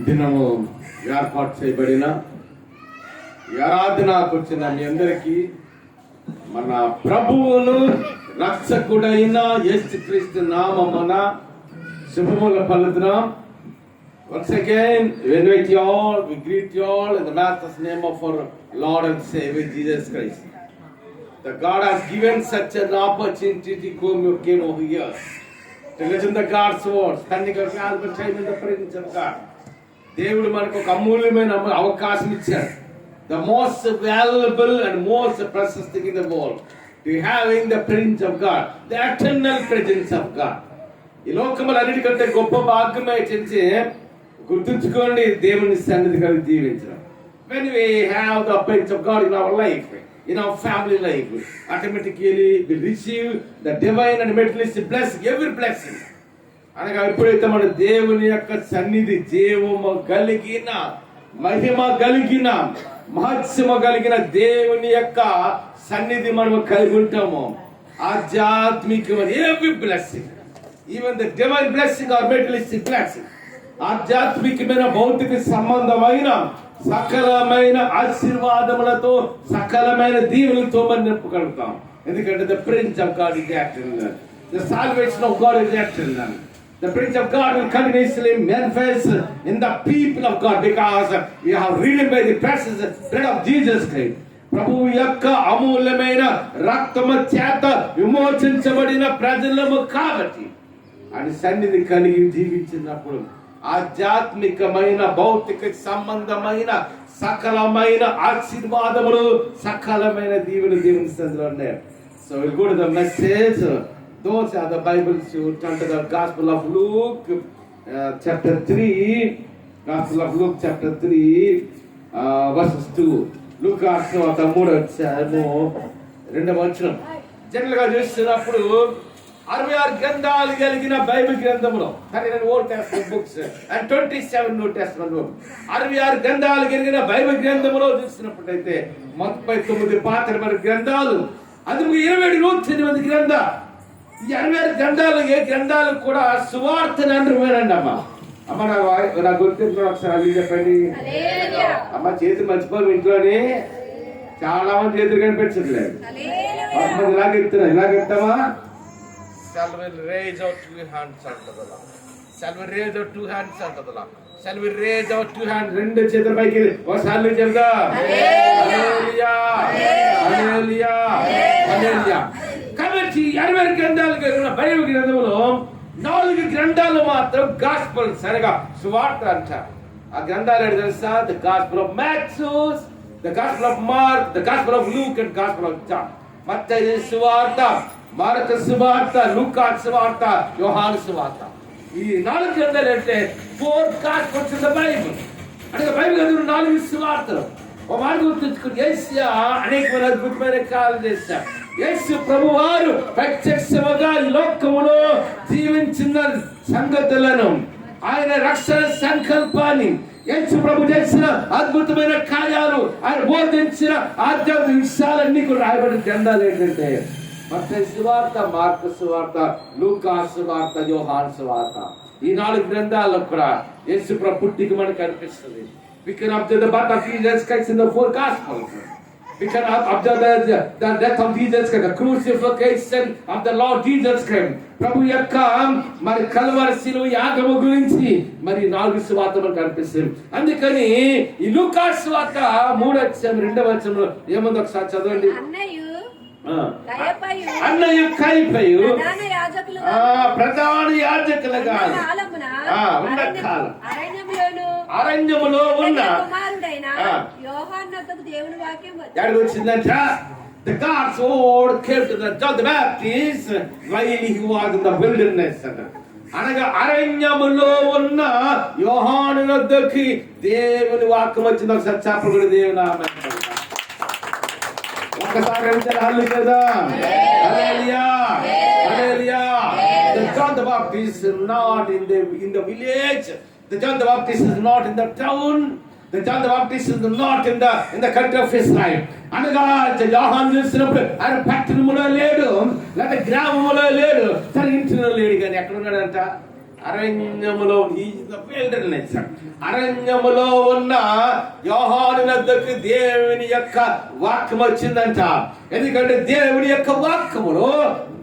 దినము ఏర్పాటు చేయబడిన ఆరాధనకు వచ్చిన మీ అందరికీ మన ప్రభువును రక్షకుడైన యేసుక్రీస్తు నామమున శుభములు పలుకుదాం. Once again, we invite you all, we greet you all in the master's name of our Lord and Savior Jesus Christ. The God has given such an opportunity to came over here to listen to God's word, spending our valuable time in the presence of God. దేవుడు మనకు ఒక అమూల్యమైన అవకాశం ఇచ్చారు. The most valuable and most precious thing in the world, to having the presence of God, the eternal presence of God. ఈ లోకములు అన్నిటికంటే గొప్ప భాగ్యం ఏంటంటే గుర్తుంచుకోండి, దేవుని సన్నిధి కలిగి జీవించడం. When we have the presence of God in our life, in our family life, automatically we receive the divine and materialistic blessing, every blessing. అనగా ఎప్పుడైతే మన దేవుని యొక్క సన్నిధి జీవము కలిగిన, మహిమ కలిగిన, మహత్సమ కలిగిన దేవుని యొక్క సన్నిధి మనం కలిగి ఉంటాము, ఆధ్యాత్మికమైన every blessing, even the divine blessing or materialistic blessing, ఆధ్యాత్మికమైన భౌతిక సంబంధమైన సకలమైన ఆశీర్వాదములతో సకలమైన దీవెనలతో మనం నింపగలుగుతాం. ఎందుకంటే the presence of God is eternal, the salvation of God is eternal. The presence of God will continuously manifest in the people of God because we are redeemed by the precious blood of Jesus Christ. ప్రభువు యొక్క అమూల్యమైన రక్తము చేత విమోచించబడిన ప్రజలము కాబట్టి ఆయన సన్నిధి కలిగి జీవించినప్పుడు ఆధ్యాత్మికమైన భౌతిక సంబంధమైన సకలమైన ఆశీర్వాదములు సకలమైన దీవెనలు దేవుని సన్నిధిలో ఉన్నాయి. So we'll go to the message. Those are the Bibles. You turn to the Gospel of Luke, chapter 3. Gospel of Luke, chapter 3, verses 2. Luke రాసిన ఒక 3వ అధ్యాయము 2వ వచనం. జనరల్ గా చూస్తున్నప్పుడు 66 గ్రంథాలు కలిగిన బైబిల్ గ్రంథములో, old testament books and 27 new testament books, 66 గ్రంథాలు కలిగిన బైబిల్ గ్రంథములో చూసినప్పుడైతే 39 పాత గ్రంథాలు, అది 27 నూతన గ్రంథాలు. ఈ 66 గ్రంథాలు ఏ గ్రంథాలు కూడా సువార్తను అంటున్నారండి. అమ్మ నా గుర్తింపు ఒకసారి చెప్పండి. అమ్మ చేతులు మర్చిపోయి ఇంట్లోని చాలా మంది చేతులు కనిపించట్లేదు. ఇలాగెత్తామా? Shall we raise our two hands unto the Lord? Shall we raise our two hands unto the Lord? Shall we raise our two hands? రెండు చేతుల పైకి ఒకసారి చెప్దాం. హల్లెలూయా, హల్లెలూయా, హల్లెలూయా. కాబట్టి 60 గ్రంథాలు కలిగిన బైబిల్ గ్రంథంలో 4 గ్రంథాలు మాత్రం గాస్పెల్స్ అనగా సువార్త అంటారు. ఆ గ్రంథాలు ఏంటి తెలుసా? The gospel of Matthew, the gospel of Mark, the gospel of Luke and gospel of John. మత్తయి సువార్త, మార్కు సువార్త, లూకా సువార్త, యోహాను సువార్త. ఈ 4 గ్రంథాలు అంటే 4 గాస్పెల్స్ ఇన్ ద బైబిల్. అంటే బైబిల్ గ్రంథంలో 4 సువార్తలు. ఒక మాట గుర్తుంచుకుని, యేసయ్య అనేకమైన అద్భుతమైన కార్యాలు చేశారు. యేసు ప్రభువారు ప్రత్యక్షముగా ఈ లోకములో జీవించిన సంగతులను, ఆయన రక్షణ సంకల్పాన్ని, యేసు ప్రభు చేసిన అద్భుతమైన కార్యాలు, ఆయన బోధించిన ఆధ్యాత్మిక విషయాలన్నీ కూడా రాయబడిన గ్రంథాలు ఏంటంటే మత్తయి సువార్త, మార్కు సువార్త, లూకా సువార్త, యోహాను సువార్త. ఈ 4 గ్రంథాల్లో కూడా యేసు ప్రభు పుట్టిక మనకు కనిపిస్తుంది. We can observe the birth of Jesus Christ in the 4 Gospels. We can observe the death of Jesus Christ, the crucifixion of the Lord Jesus Christ. ప్రభు యొక్క మరి కల్వరి శిలువ యాగము గురించి మరి 4 సువార్తలు మనకు కనిపిస్తుంది. అందుకని ఈ లూకా సువార్త 3వ అధ్యాయం 2వ వచనంలో ఏముంది ఒకసారి చదవండి. అన్నయ్య కైపయు ప్రధాన యాజకులుగా ఉన్న కాలం అరణ్యములో ఉన్న ఎక్కడికి వచ్చిందంట? The God's word came to the John the Baptist while he was in the wilderness. అనగా అరణ్యములో ఉన్న యోహాను వద్దకి దేవుని వాక్యం వచ్చింది. ఒకసారి చెప్పకూడదు దేవుని నామమున. ఒక్కసారి హల్లెలూయా, హల్లెలూయా, హల్లెలూయా. The John the Baptist is not in the village. The John the Baptist is not in the town. The John the Baptist is not in the country of Israel. అనగా యోహాను చూసినప్పుడు ఆయన పట్టణములో లేడు, లేదా గ్రామములో లేడు, తన ఇంటిలో లేడు. కానీ ఎక్కడ ఉన్నాడంట? అరణ్యములో అరణ్యములో ఉన్న యోహాను వద్దకు దేవుని యొక్క వాక్యం వచ్చిందంట. ఎందుకంటే దేవుని యొక్క వాక్యములో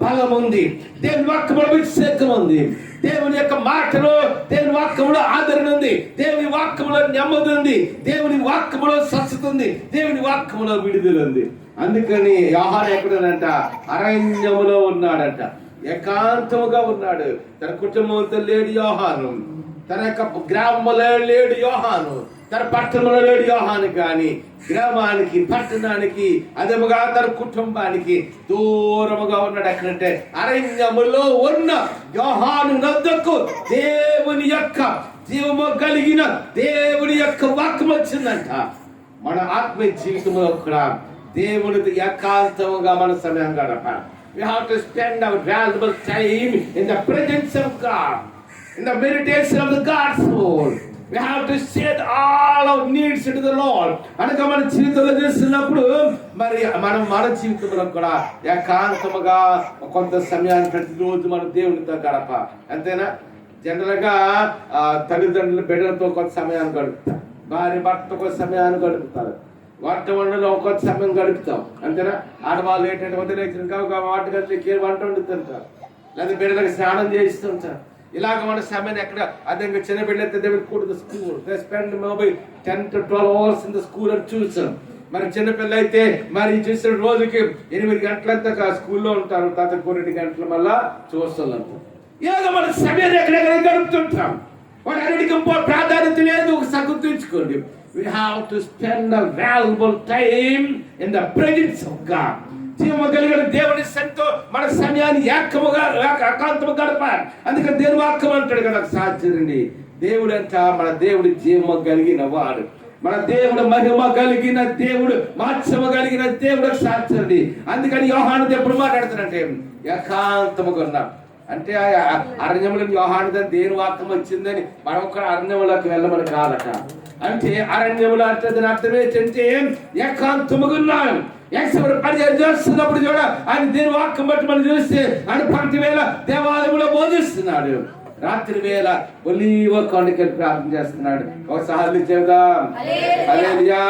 బలం ఉంది, దేవుని వాక్యములో అభిషేకం ఉంది, దేవుని యొక్క మాటలో దేవుని వాక్యములో ఆదరణ ఉంది, దేవుని వాక్యములో నెమ్మది ఉంది, దేవుని వాక్యములో స్వచ్ఛత ఉంది, దేవుని వాక్యములో విడుదల ఉంది. అందుకని యోహాను ఎక్కడనంట? అరణ్యములో ఉన్నాడంట, ఏకాంతముగా ఉన్నాడు. తన కుటుంబంతో లేడు యోహాను, తన యొక్క గ్రామంలో లేడు యోహాను, తన పట్టణంలో లేడు యోహాను. కానీ గ్రామానికి, పట్టణానికి, అదేముగా తన కుటుంబానికి దూరముగా ఉన్నాడు. ఎక్కడంటే అరణ్యములో ఉన్న యోహాను వద్దకు దేవుని యొక్క జీవము కలిగిన దేవుని యొక్క వాక్యం వచ్చిందంట. మన ఆత్మీయ జీవితంలో కూడా దేవునికి ఏకాంతముగా మన సమయం గడపాలి. We have to spend our valuable time in the presence of God, in the meditation of the God's word. We have to set all our needs into the Lord. అనగా మన జీవితంలో చేస్తున్నప్పుడు మరి మన జీవితంలో కూడా ఏకాంతముగా కొంత సమయాన్ని ప్రతిరోజు మనం దేవునితో గడప. అంతేనా? జనరల్గా తల్లిదండ్రులు బిడ్డలతో కొంత సమయాన్ని గడుపుతారు, భార్య భర్తతో కొంత సమయాన్ని గడుపుతారు, వంట వంటలో ఒక్కొక్క సమయం గడుపుతాం. అంతేనా? ఆడవాళ్ళు ఏంటంటే వదిలేసిన వంటగదికి వంట వండుతుంటారు, లేదా బిడ్డలకు స్నానం చేస్తుంటారు. ఇలాగ మన సమయాన్ని ఎక్కడ అదే చిన్న బిడ్డలైతే కూడదు school, they spend maybe 10 to 12 hours in the school అని చూసాం. మరి చిన్నపిల్ల అయితే మరి చూసిన రోజుకి 8 గంటలంతా స్కూల్లో ఉంటారు, తర్వాత 2 గంటల మళ్ళా చూస్తాం. ఇలాగ మన సమయాన్ని ఎక్కడెక్కడ గడుపుతుంటాం. వాటి అన్నిటికీ ప్రాధాన్యత లేదు, ఒక సగం తీర్చుకోండి. We have to spend a valuable time in the presence of God. జీవము కలిగిన దేవుని సన్నిధితో మన సమయాన్ని ఏకాంతముగా గడపాలి. అందుకని దేవుని వాక్యం అంటాడు కదా, సాధ్యండి దేవుడు అంట మన దేవుడు జీవము కలిగిన వాడు, మన దేవుడు మహిమ కలిగిన దేవుడు, మాత్సము కలిగిన దేవుడు సాధ్యండి. అందుకని యోహాను ఎప్పుడు మాట్లాడుతున్నట్టే ఏకాంతముగా ఉన్నాం. అంటే అరణ్యములో యోహాను దేవుని వాక్యం వచ్చిందని మనం కూడా అరణ్యములోకి వెళ్ళమని కాదట. అంటే అరణ్యములు అంటే దాని అర్థం ఏంటంటే ఏకాంతముగా ఉన్నాం. పరిచయం చేస్తున్నప్పుడు చూడ ఆయన దేని వాక్యం బట్టి మనం చూస్తే ఆయన పంటి వేళ దేవాలయంలో బోధిస్తున్నాడు, రాత్రి వేళ ఒలీవ కొండకెళ్ళి ప్రార్థన చేస్తున్నాడు. ఒకసారి చెబుదాం హల్లెలూయా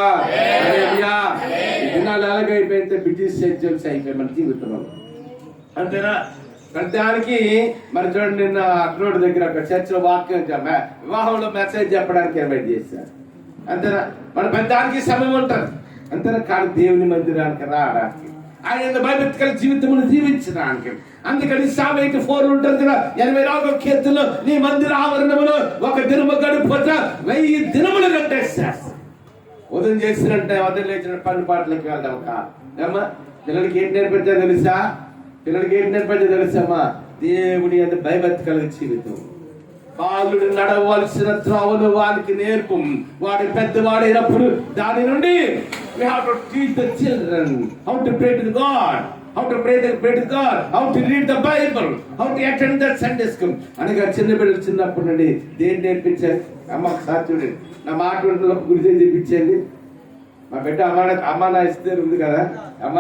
హల్లెలూయా. ఈ దినాలు ఎలాగైపోయింటే బ్రిటిష్ సెంచరీస్ అయిపోయి మన జీవితంలో. అంతేనా? దానికి మరి చూడండి, నిన్న అక్రోడ్ దగ్గర ఒక చర్చిలో వాక్యం వివాహంలో మెసేజ్ చెప్పడానికి ఇన్వైట్ చేశారు. అంతేనా? మన పెద్దానికి సమయం ఉంటుంది. అంతేనా? కానీ దేవుని మందిరానికి రావడానికి, ఆయన భయభక్తిగల జీవితమును జీవించడానికి. అందుకని Psalm 84 ఉంటుంది కదా, 84వ కీర్తనలో నీ మందిర ఆవరణములో ఒక దినము గడిపోతా 1000 దినములు గంటేస్తారు. ఉదయం చేసినట్టే ఉదయం లేచిన పన్ను పాటలకి వెళ్దాం కాదు. ఏమ్మా పిల్లలకి ఏంటి నేర్పించా తెలుసా? పిల్లలకి ఏంటి నేర్పించా తెలుసమ్మా? దేవుడి అంటే భయభక్తి కలిగే జీవితం. బాలుడు నడవలసిన త్రోవలు వానికి నేర్పు, వాడి పెద్దవాడైనప్పుడు దాని నుండి we have to teach the children how to pray to God, how to pray to God, how to read the Bible, how to attend the Sunday school. అనగా చిన్న బిడ్డలు చిన్నప్పటి నుండి దేని నేర్పించారు? అమ్మ ఒకసారి చూడండి, నా మాట గురించి చూపించండి. మా బిడ్డ అమ్మ నా ఇస్తే ఉంది కదా, అమ్మ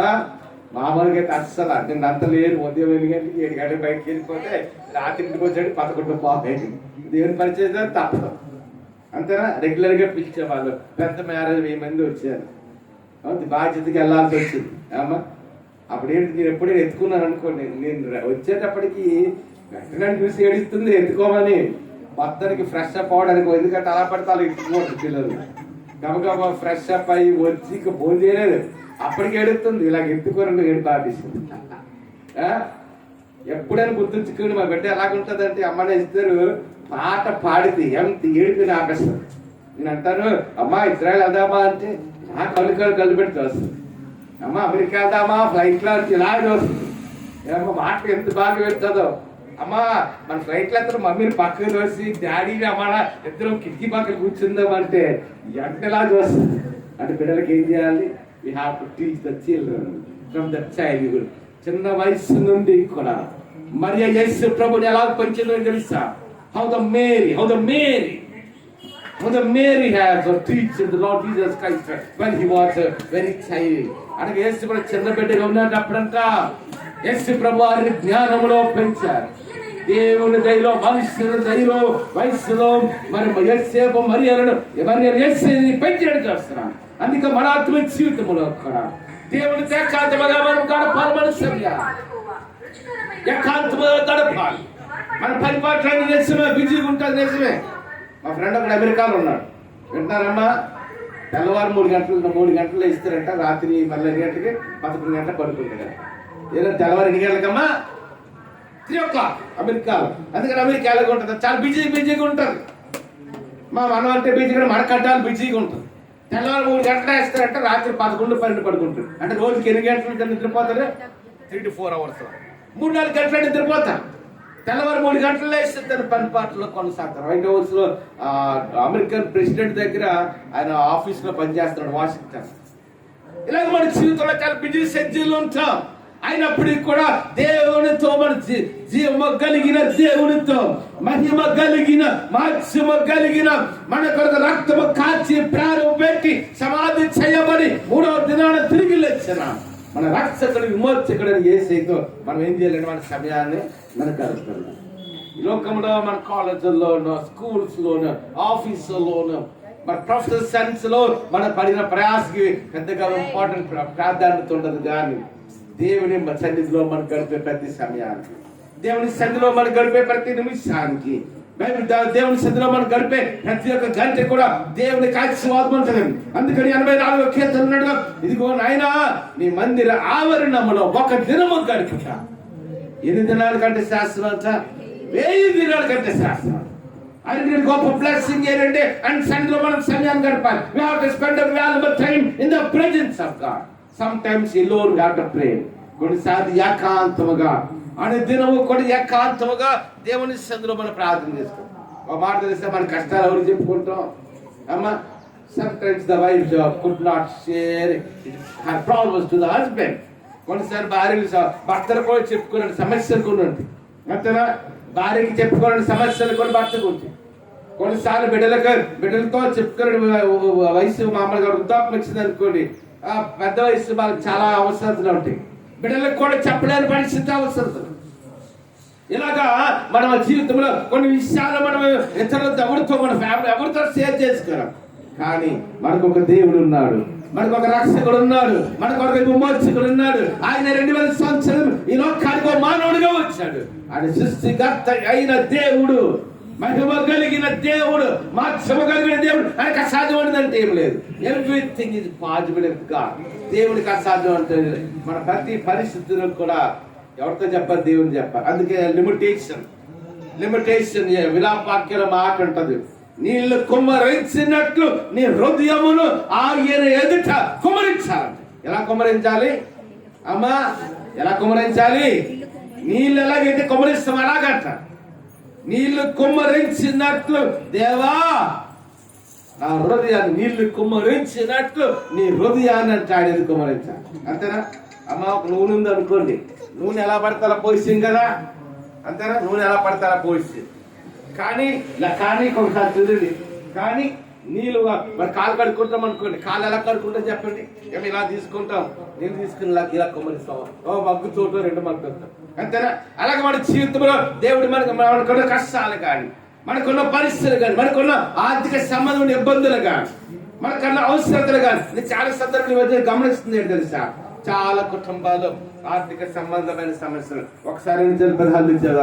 మామూలుగా అయితే అస్సలు నేను అంత లేను. ఉదయం 8 గంటలకి 7 గంటలకు బయటకు వెళ్ళిపోతే రాత్రి ఇంటికి వచ్చాడు 11 పాపేది. దేవుని పరిచయం తప్పదు. అంతేనా? రెగ్యులర్గా పిలిచేవాళ్ళు. పెద్ద మ్యారేజ్ 1000 మంది వచ్చారు, బాధ్యతకి వెళ్ళాల్సి వచ్చింది. అమ్మా అప్పుడు ఏంటి, నేను ఎప్పుడైనా ఎత్తుకున్నాను అనుకోండి, నేను వచ్చేటప్పటికి వెంటనే చూసి ఏడుస్తుంది ఎత్తుకోమని. మొత్తానికి ఫ్రెష్ అప్ అవడానికి, ఎందుకంటే అలా పడితే అలా ఎత్తుకోండి పిల్లలు. గబగబా ఫ్రెష్ అప్ అయ్యి వచ్చి ఇక ఫోన్ చేయలేదు, అప్పటికి ఏడుస్తుంది. ఇలాగ ఎత్తుకోరండి ఏడుపు ఆపిస్తుంది. ఎప్పుడైనా గుర్తుంచుకోండి, మా బిడ్డ ఎలాగుంటుందంటే అమ్మనే ఇద్దరు పాట పాడితే ఎంత ఏడుపుని ఆపేస్తారు. నేను అంటాను, అమ్మా ఇజ్రాయెల్ వెళ్దామా అంటే నా కళ్ళు పెడితే వస్తుంది. అమ్మ అమెరికా వెళ్దామా ఫ్లైట్లో ఇలాగే వస్తుంది. ఏమో మాట ఎంత బాగా పెడుతుందో. అమ్మా మన ఫ్లైట్లో అందరూ మమ్మీని పక్కకు తోసి డాడీని అమ్మ ఇద్దరు కిటికీ పక్కన కూర్చుందామంటే ఎంతలా చూస్తుంది. అంటే పిల్లలకి ఏం చేయాలి? We have to teach the children from the childhood. చిన్న వయసు నుండి కూడా మరియ యేసు ప్రభుని ఎలా పెంచిందో తెలుసా? How the Mary has teached the Lord Jesus Christ when he was a very child. అనగా యేసు కూడా చిన్న బిడ్డగా ఉన్నప్పుడంట యేసు ప్రభు వారిని జ్ఞానంలో పెంచారు. దేవుని దయలో, మనుషుల దయలో, వయస్సులో మరి యేసేపు మరియలను యేసేని పెంచినట్టు చేస్తున్నాను. అందుకే మన ఆత్మ జీవితంలో కూడా దేవుని ఏకాంతముగా మనం గడపాలి. మన సమయం ఏకాంతముగా గడపాలి. మన పరిపాలన నిజమే, బిజీగా ఉంటుంది నిజమే. మా ఫ్రెండ్ ఒకడు అమెరికాలో ఉన్నాడు. వింటున్నారమ్మా? తెల్లవారు 3 గంటలు ఇస్తారంట, రాత్రి మళ్ళీ 2 గంటలకి 11 గంటలకు పడుకుంటాడు. ఏదో తెల్లవారు 2 గంటలకమ్మా 3 o'clock అమెరికాలో. అందుకని అమెరికా ఎలాగ ఉంటుంది, చాలా బిజీగా ఉంటుంది. మా మనం అంటే బిజీగా, మన కట్టాలి బిజీగా ఉంటుంది. తెల్లవారు 3 గంటలు వేస్తారంటే రాత్రి 11, 12 పడుకుంటారు. అంటే రోజుకి 8 గంటలు నిద్రపోతారు? 3 to 4 hours. 3-4 గంటలు నిద్రపోతారు. తెల్లవారు 3 గంటలు వేస్తే తన పని పాటలో కొనసాగుతారు. వైట్ హౌస్ లో అమెరికన్ ప్రెసిడెంట్ దగ్గర ఆయన ఆఫీస్ లో పనిచేస్తున్నాడు, వాషింగ్టన్. ఇలాగ మన జీవితంలో చాలా బిజీ షెడ్యూల్ ఉంటాం. అయినప్పటికీ కూడా దేవునితో మన జీవమ కలిగిన దేవునితో, మహిమ కలిగిన, మాత్సమ కలిగిన, మన కొరకు రక్తము కాచి ప్రాణం పెట్టి సమాధి చేయబడి 3వ దినాన తిరిగి లేచిన మన రక్షకుడు విమోచకుడు యేసుతో మనం ఏం చేయాలంటే మన సమయాన్ని మనకు గడుపుతున్నాం. ఈ లోకంలో మన కాలేజీల్లోనూ, స్కూల్స్ లోను, ఆఫీసుల్లోను, మన ప్రొఫెషనల్ సెన్స్ లో మన పడిన ప్రయాసకి పెద్దగా ఇంపార్టెంట్ ప్రాధాన్యత ఉండదు. కానీ దేవుని సన్నిధిలో మనం గడిపే ప్రతి సమయానికి, దేవుని సన్నిధిలో మనం గడిపే ప్రతి నిమిషానికి, దేవుని సన్నిధిలో మనం గడిపే ప్రతి ఒక్క గంట కూడా దేవునికి ఆశీర్వాదం ఉంటుంది. అందుకని 84వ కీర్తన ఉన్నాడుగా, ఇదిగో నాయనా నీ మందిర ఆవరణములో 1 దినము గడుపుట. 8 దినాల కంటే శాస్త్రం అంట, 1000 దినాల కంటే శాస్త్రం. అది గొప్ప బ్లెస్సింగ్ ఏంటంటే అండ్ సన్నిధిలో మనం సమయాన్ని గడపాలి. We have to spend a valuable time in the presence of God. Sometimes alone we have to pray. కొన్నిసార్లు ఏకాంతముగా అనే దినము కూడా ఏకాంతముగా దేవుని సన్నిధిలో మనం ప్రార్థన చేస్తాం. ఒక మాట తెలిస్తే మన కష్టాలు ఎవరు చెప్పుకుంటాం అమ్మా? Sometimes the wife could not share her problems to the husband. కొన్నిసార్లు భార్యలు భర్తలు కూడా చెప్పుకునే సమస్యలు కొన్ని ఉంటాయి. అంతేనా? భార్యకి చెప్పుకోవాలని సమస్యలు కొన్ని భర్తకు ఉంటాయి. కొన్నిసార్లు బిడ్డలతో చెప్పుకునే వయసు మామూలుగా వృద్ధాప్యం వచ్చింది అనుకోండి, పెద్ద వయసు వాళ్ళకి చాలా అవసరాలు ఉంటాయి. బిడ్డలకు కూడా చెప్పలేని పరిస్థితి అవసరం. ఇలాగా మన జీవితంలో కొన్ని విషయాలు మనం ఇతరులతో ఎవరితో, మన ఫ్యామిలీ ఎవరితో షేర్ చేసుకోవాలి. కానీ మనకు ఒక దేవుడు ఉన్నాడు, మనకు ఒక రక్షకుడు ఉన్నాడు, మనకు ఒక విమోచకుడు ఉన్నాడు. ఆయన 2000 సంవత్సరాలు ఈ లోకానికి మానవుడిగా వచ్చాడు. ఆయన సృష్టికర్త అయిన దేవుడు, మహిమ కలిగిన దేవుడు, మాత్సమ కలిగిన దేవుడు. ఆయనకు అసాధ్యమైనదంటే ఏం లేదు. Everything is possible with God. దేవునికి అసాధ్యం అంటే మన ప్రతి పరిస్థితులకు కూడా ఎవరితో చెప్పాలి? దేవుని చెప్పాలి. అందుకే లిమిటేషన్ విలాపాక్యాల మాట ఉంటది, నీళ్లు కుమ్మరించినట్లు నీ హృదయమును ఆయన ఎదుట కుమ్మరించాలి. ఎలా కుమ్మరించాలి అమ్మా? ఎలా కుమ్మరించాలి? నీళ్ళు ఎలాగైతే కుమ్మరిస్తాం అలాగంట. నీళ్లు కుమ్మరించినట్లు దేవా నా హృదయాన్ని, నీళ్లు కుమ్మరించినట్లు నీ హృదయాన్ని అంటే ఆయన కుమ్మరించాలి. అంతేనా అమ్మా? ఒక నూనె ఉంది అనుకోండి, నూనె ఎలా పడతారా పోయిస్తుంది కదా, అంతేనా? నూనె ఎలా పడతారా పోయిస్తుంది. కానీ ఒకసారి చూడండి, కానీ నీళ్ళు మరి కాలు కడుక్కుంటాం అనుకోండి, కాలు ఎలా కడుక్కుంటాం చెప్పండి? ఏమి ఇలా తీసుకుంటాం, నీళ్ళు తీసుకుని ఇలా కుమ్మరిస్తాం, మగ్గు చోటు 2 మగ్గు వస్తాం, అంతేనా? అలాగే మన జీవితంలో దేవుడు మనకున్న కష్టాలు కానీ, మనకున్న పరిస్థితులు కానీ, మనకున్న ఆర్థిక సంబంధమైన ఇబ్బందులు కానీ, మనకున్న అవసరతలు కానీ, నేను చాలా సందర్భాలు గమనిస్తుంది ఏంటి తెలుసా? చాలా కుటుంబాలు ఆర్థిక సంబంధమైన సమస్యలు. ఒకసారి హల్లెలూయా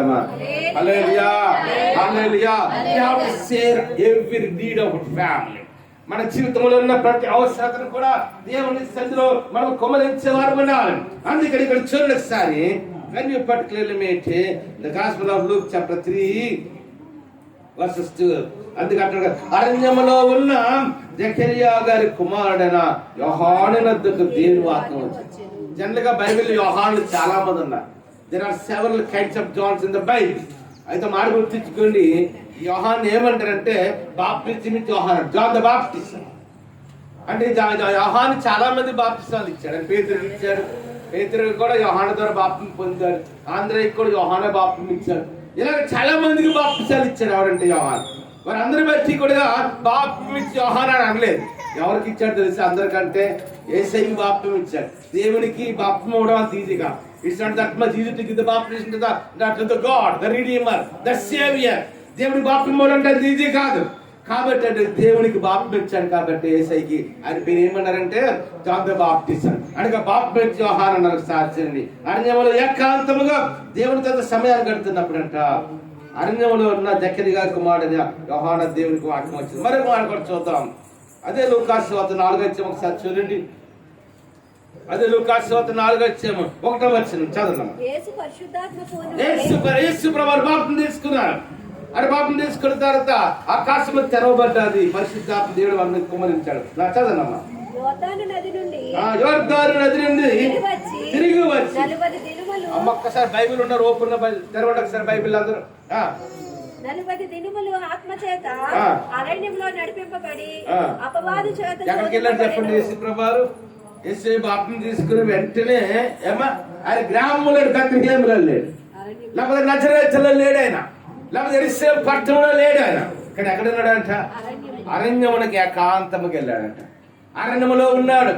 హల్లెలూయా హల్లెలూయా. We have to share every need of our family. మన జీవితంలో ఉన్న ప్రతి అవసరతను కూడా దేవుని సన్నిధిలో మనం కుమ్మరించేవారు ఉండాలి. అందుకని ఇక్కడ చూడండి ఒకసారి, when you particularly meet the Gospel of Luke chapter 3 verses 2. అందుకంటే అరణ్యములో ఉన్న జకరియా గారి కుమారుడైన యోహాను వద్దకు దేవుని ఆత్మ వచ్చింది. జనరల్ గా బైబిల్ యోహానులు చాలా మంది ఉన్నారు. There are several kinds of Johns in the Bible. అయితే మాట గుర్తించుకోండి, యోహాన్ ఏమంటారంటే బాప్టిజం యోహాన్, జాన్ ద బాప్టిస్ట్. అంటే యోహాను చాలా మంది బాప్టిజాలు ఇచ్చాడు. పేతురు ఇచ్చాడు, పేతురు కూడా యోహాను ద్వారా బాప్తిజం పొందాడు. ఆంధ్రకి కూడా యోహానే బాప్తిజం ఇచ్చాడు. ఇలాగ చాలా మందికి బాప్తిజాలు ఇచ్చాడు. ఎవరంటే యోహాను. వారందరి బట్టి కూడా బాప్తిజం ఇచ్చి యోహాను అని అనలేదు. ఎవరికి ఇచ్చాడు తెలిసి అందరికంటే యేసయ్యకి బాప్తిజం ఇచ్చాడు. దేవునికి బాప్తిజం ఇవ్వడం అంత ఈజీగా. It's not that much easy to give the baptism to the God, the Redeemer, the Savior. దేవుడి బాప్తిసం అంటే అది ఈజీ కాదు. కాబట్టి అంటే దేవునికి బాప్తిసం ఇచ్చాడు కాబట్టి యేసయ్యకి ఆయన పేరు ఏమన్నారంటే జాన్ ద బాప్టిస్ట్ అనగా బాప్టిస్ట్ యోహాన్ అన్నారు సాక్షిని. అరణ్యంలో ఏకాంతముగా దేవునితో సమయాన్ని గడుపుతున్నప్పుడు అంట అరణ్యంలో ఉన్న జకరియా కుమారుడు యోహాను దేవునికి వాక్యం వచ్చింది. మరొక మాట కూడా చూద్దాం. అదే లూకాసు వార్త 4వ అధ్యాయం ఒకసారి చూడండి. అదే లూకాసు వార్త 4వ అధ్యాయం 1వ వచనం చదవండి. యేసు ప్రభువు బాప్తిసం తీసుకున్నారు. అది బాప్తిసం తీసుకున్న తర్వాత ఆకాశము తెరవబడ్డది. పరిశుద్ధాత్మ దేవుడు వారిని కుమ్మరించాడు. చదవనమ్మా. యోర్దాను నది నుండి తిరిగి వచ్చి అమ్మ ఒక్కసారి బైబిల్ ఉన్నారు ఓపెన్ తెరవండి ఒకసారి బైబిల్ అందరూ. 40 దినములు ఆత్మచేత అరణ్యంలో నడిపింపబడి అపవాది చేత ఎక్కడికి వెళ్ళారు చెప్పండి. యేసు ప్రభువారు యేసు బాప్తిసం తీసుకుని వెంటనే ఏమా ఆయన గ్రామంలో బెత్లెహేములో లేడు, లేకపోతే నజరేతులో లేడు ఆయన, లేకపోతే యెరూషలేము పట్టణంలో లేడు ఆయన. ఇక్కడ ఎక్కడ ఉన్నాడంట? అరణ్యమునకి ఏకాంతముకి వెళ్ళాడంట. అరణ్యములో ఉన్నాడు,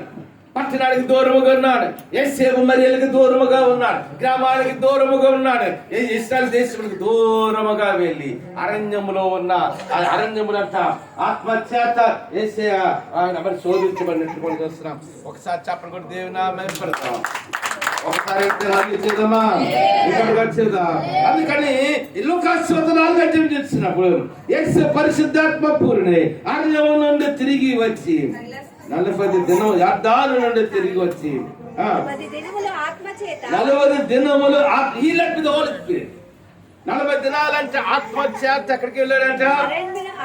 పట్టణానికి దూరముగా ఉన్నాడు, యేసేపు మరియలకు దూరముగా ఉన్నాడు, గ్రామానికి దూరముగా ఉన్నాడు, ఇశ్రాయేలు దేశములకు దూరముగా వెళ్ళి అరణ్యములో ఉన్న అరణ్యములంట ఆత్మచేత యేసయ్య ఆయన మరి శోధించబడినట్టు కూడా చూస్తున్నాం. ఒకసారి చెప్పండి కూడా దేవుని నామమున పెడతాం. ఒకసారి చేద్దామా? అందుకని లూకాసు వార్త 4వ అధ్యాయం చూసినప్పుడు యేసు పరిశుద్ధాత్మ పూర్ణుడై అరణ్యము నుండి తిరిగి వచ్చి 40 దినం యోర్దాను నుండి తిరిగి వచ్చి 40 దినములు 40 దినాలంటే ఆత్మచేత ఎక్కడికి వెళ్ళాడంట?